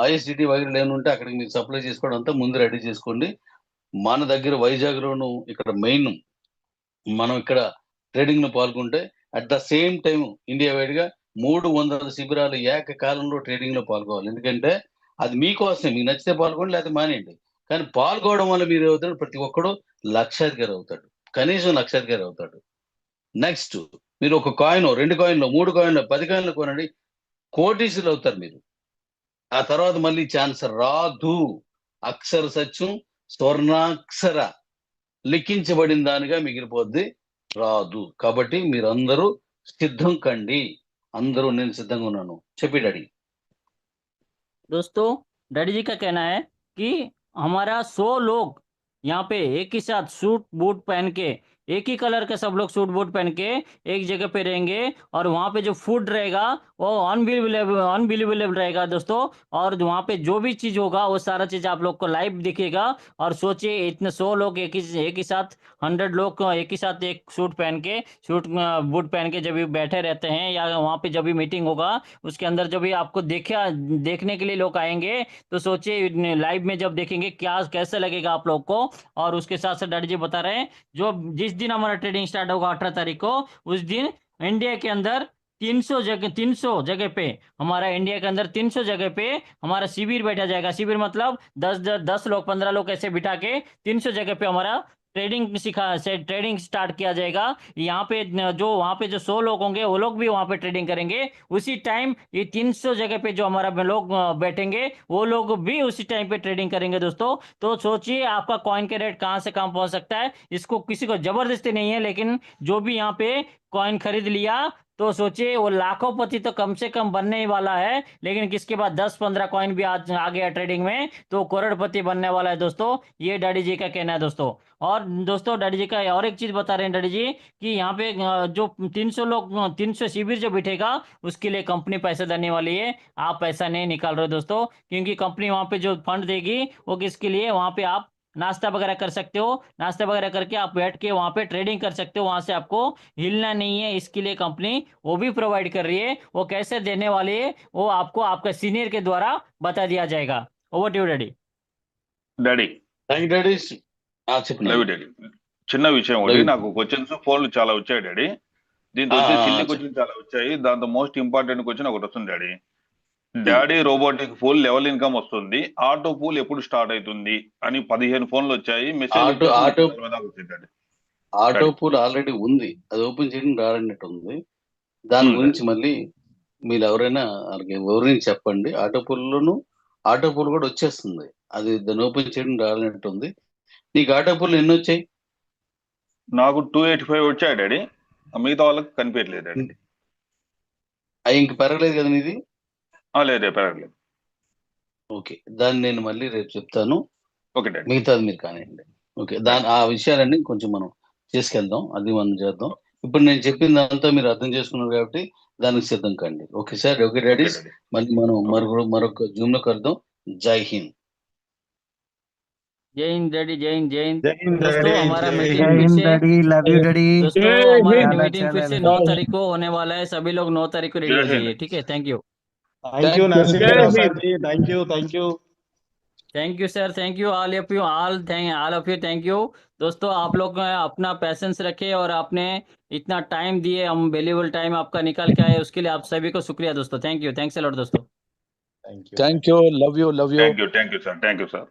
ఐఎస్డిటి వగైరా ఏమైనా ఉంటే అక్కడికి మీరు సప్లై చేసుకోవడం అంతా ముందు రెడీ చేసుకోండి. మన దగ్గర వైజాగ్లోను ఇక్కడ మెయిన్ మనం ఇక్కడ ట్రేడింగ్ లో పాల్గొంటే at the same time India wide గా 300 శిబిరాలు ఏకకాలంలో ట్రేడింగ్ లో పాల్గొవాలి. ఎందుకంటే అది మీకోసమే, మీకు నచ్చితే పాల్గొండి లేకపోతే మానేయండి. కానీ పాల్గొనడం వల్ల మీరు అవుతాడు ప్రతి ఒక్కడు లక్షాధికారి అవుతాడు, కనీసం లక్షాధికారి అవుతాడు. నెక్స్ట్ మీరు ఒక కాయిన్, 2 కాయిన్లు, 3 కాయిన్లు, 10 కాయిన్లు కొనండి, కోటీసులు అవుతారు మీరు. ఆ తర్వాత మళ్ళీ ఛాన్స్ రాదు. అక్షర సత్యం స్వర్ణాక్షర లిఖించబడిన దానిగా మిగిలిపోద్ది, రాదు. కాబట్టి మీరందరూ సిద్ధం కండి. అందరూ నేను సిద్ధంగా ఉన్నాను. చెప్పి డాడీ. दोस्तों डैडी जी का कहना है कि हमारा 100 लोग यहाँ पे एक ही साथ सूट बूट पहन के, एक ही कलर के सब लोग सूट बूट पहन के एक जगह पे रहेंगे, और वहाँ पे जो फूड रहेगा वो अनबिलीवेबल रहेगा दोस्तों। और वहाँ पे जो भी चीज़ होगा वो सारा चीज़ आप लोग को लाइव दिखेगा। और सोचिए इतने 100 लोग एक ही साथ 100 लोग एक ही साथ एक सूट बूट पहन के जब भी बैठे रहते हैं, या वहाँ पे जब भी मीटिंग होगा उसके अंदर जब भी आपको देखने के लिए लोग आएंगे, तो सोचिए लाइव में जब देखेंगे क्या कैसे लगेगा आप लोग को। और उसके साथ साथ डैडी जी बता रहे हैं जो जिस दिन हमारा ट्रेडिंग स्टार्ट होगा 18 तारीख को, उस दिन इंडिया के अंदर 300 जगह पे, हमारा इंडिया के अंदर 300 जगह पे हमारा शिविर बैठा जाएगा। शिविर मतलब 10 लोग 15 लोग ऐसे बिठा के 300 जगह पे हमारा ट्रेडिंग स्टार्ट किया जाएगा। यहाँ पे वहाँ पे जो 100 लोग होंगे वो लोग भी वहाँ पे ट्रेडिंग करेंगे उसी टाइम। ये 300 जगह पे जो हमारा लोग बैठेंगे वो लोग भी उसी टाइम पे ट्रेडिंग करेंगे दोस्तों। तो सोचिए आपका कॉइन के रेट कहाँ से कहाँ पहुंच सकता है। इसको किसी को जबरदस्ती नहीं है, लेकिन जो भी यहाँ पे कॉइन खरीद लिया तो सोचिए वो लाखों पति तो कम से कम बनने ही वाला है। लेकिन किसके बाद 10-15 कॉइन भी आज आ गया ट्रेडिंग में तो करोड़पति बनने वाला है दोस्तों। ये डैडी जी का कहना है दोस्तों। और दोस्तों डैडी जी का और एक चीज बता रहे हैं डैडी जी कि यहाँ पे जो 300 शिविर जो बिठेगा उसके लिए कंपनी पैसा देने वाली है। आप पैसा नहीं निकाल रहे दोस्तों, क्योंकि कंपनी वहाँ पे जो फंड देगी वो किसके लिए, वहाँ पे आप नाश्ता वगैरह कर सकते हो। नाश्ता वगैरह करके आप बैठ के वहाँ पे ट्रेडिंग कर सकते हो, वहाँ से आपको हिलना नहीं है। इसके लिए कंपनी वो भी प्रोवाइड कर रही है। वो कैसे देने वाली है वो आपको आपका सीनियर के द्वारा बता दिया जाएगा। Over to you daddy. Daddy thank daddy. చెప్పండి లవ్ డాడీ. చిన్న విషయం ఒకటి, నాకు క్వశ్చన్స్ ఫోన్లు చాలా వచ్చాయి డాడీ. దీంతో వచ్చి చిన్న క్వశ్చన్ చాలా వచ్చాయి, దాంతో మోస్ట్ ఇంపార్టెంట్ క్వశ్చన్ ఒకటి వస్తుంది daddy. Daddy robotic pool level income వస్తుంది, ఆటో పూల్ ఎప్పుడు స్టార్ట్ అవుతుంది అని 15 ఫోన్లు వచ్చాయి. Auto message auto pool already ఉంది, అది ఓపెన్ చేయడం రానట్టు ఉంది. దాని గురించి మళ్ళీ మీరు ఎవరైనా వాళ్ళకి వివరించి చెప్పండి. ఆటో పూల్ కూడా వచ్చేస్తుంది, అది దాన్ని ఓపెన్ చేయడం రానట్టు ఉంది. నీకు ఆటో పూల్ ఎన్ని వచ్చాయి? నాకు 285 వచ్చాయి డాడీ, మిగతా వాళ్ళకి కనిపించలేదు డాడీ. అవి ఇంక పెరగలేదు కదా నీది? లేదు పెరగలేదు. ఓకే, దాన్ని నేను మళ్ళీ రేపు చెప్తాను. Okay daddy. మిగతాది మీరు కానివ్వండి. ఓకే, ఆ విషయాలన్నీ కొంచెం మనం చేసుకెళ్దాం, అది మనం చేద్దాం. ఇప్పుడు నేను చెప్పిందంతా మీరు అర్థం చేసుకున్నారు కాబట్టి దానికి సిద్ధం కండి. Okay sir, okay daddy. మళ్ళీ మనం మరొక జూమ్ లో కలుద్దాం. జై హింద్. जय हिंद डैडी, जय हिंद, जय हिंद। जय हिंद दोस्तों डैडी, हमारा जय मीटिंग जय फिर हिंद से डैडी, लव यू डैडी। दोस्तों जय हमारा हिंद। मीटिंग फिर से 9 तारीख को होने वाला है, सभी लोग 9 तारीख को रेडी हो जय हिंद। जाइए, ठीक है। Thank you, thank you Narasimharao sir ji, thank you thank you sir, thank you all of you, all of you, thank you. दोस्तों आप लोग अपना पैसेंस रखे और आपने इतना टाइम दिए, हम वैल्यूबल टाइम आपका निकाल के आए, उसके लिए आप सभी को शुक्रिया दोस्तों। Thank you, thanks a lot दोस्तों। Thank you. Thank you, love you. Thank you sir, thank you sir.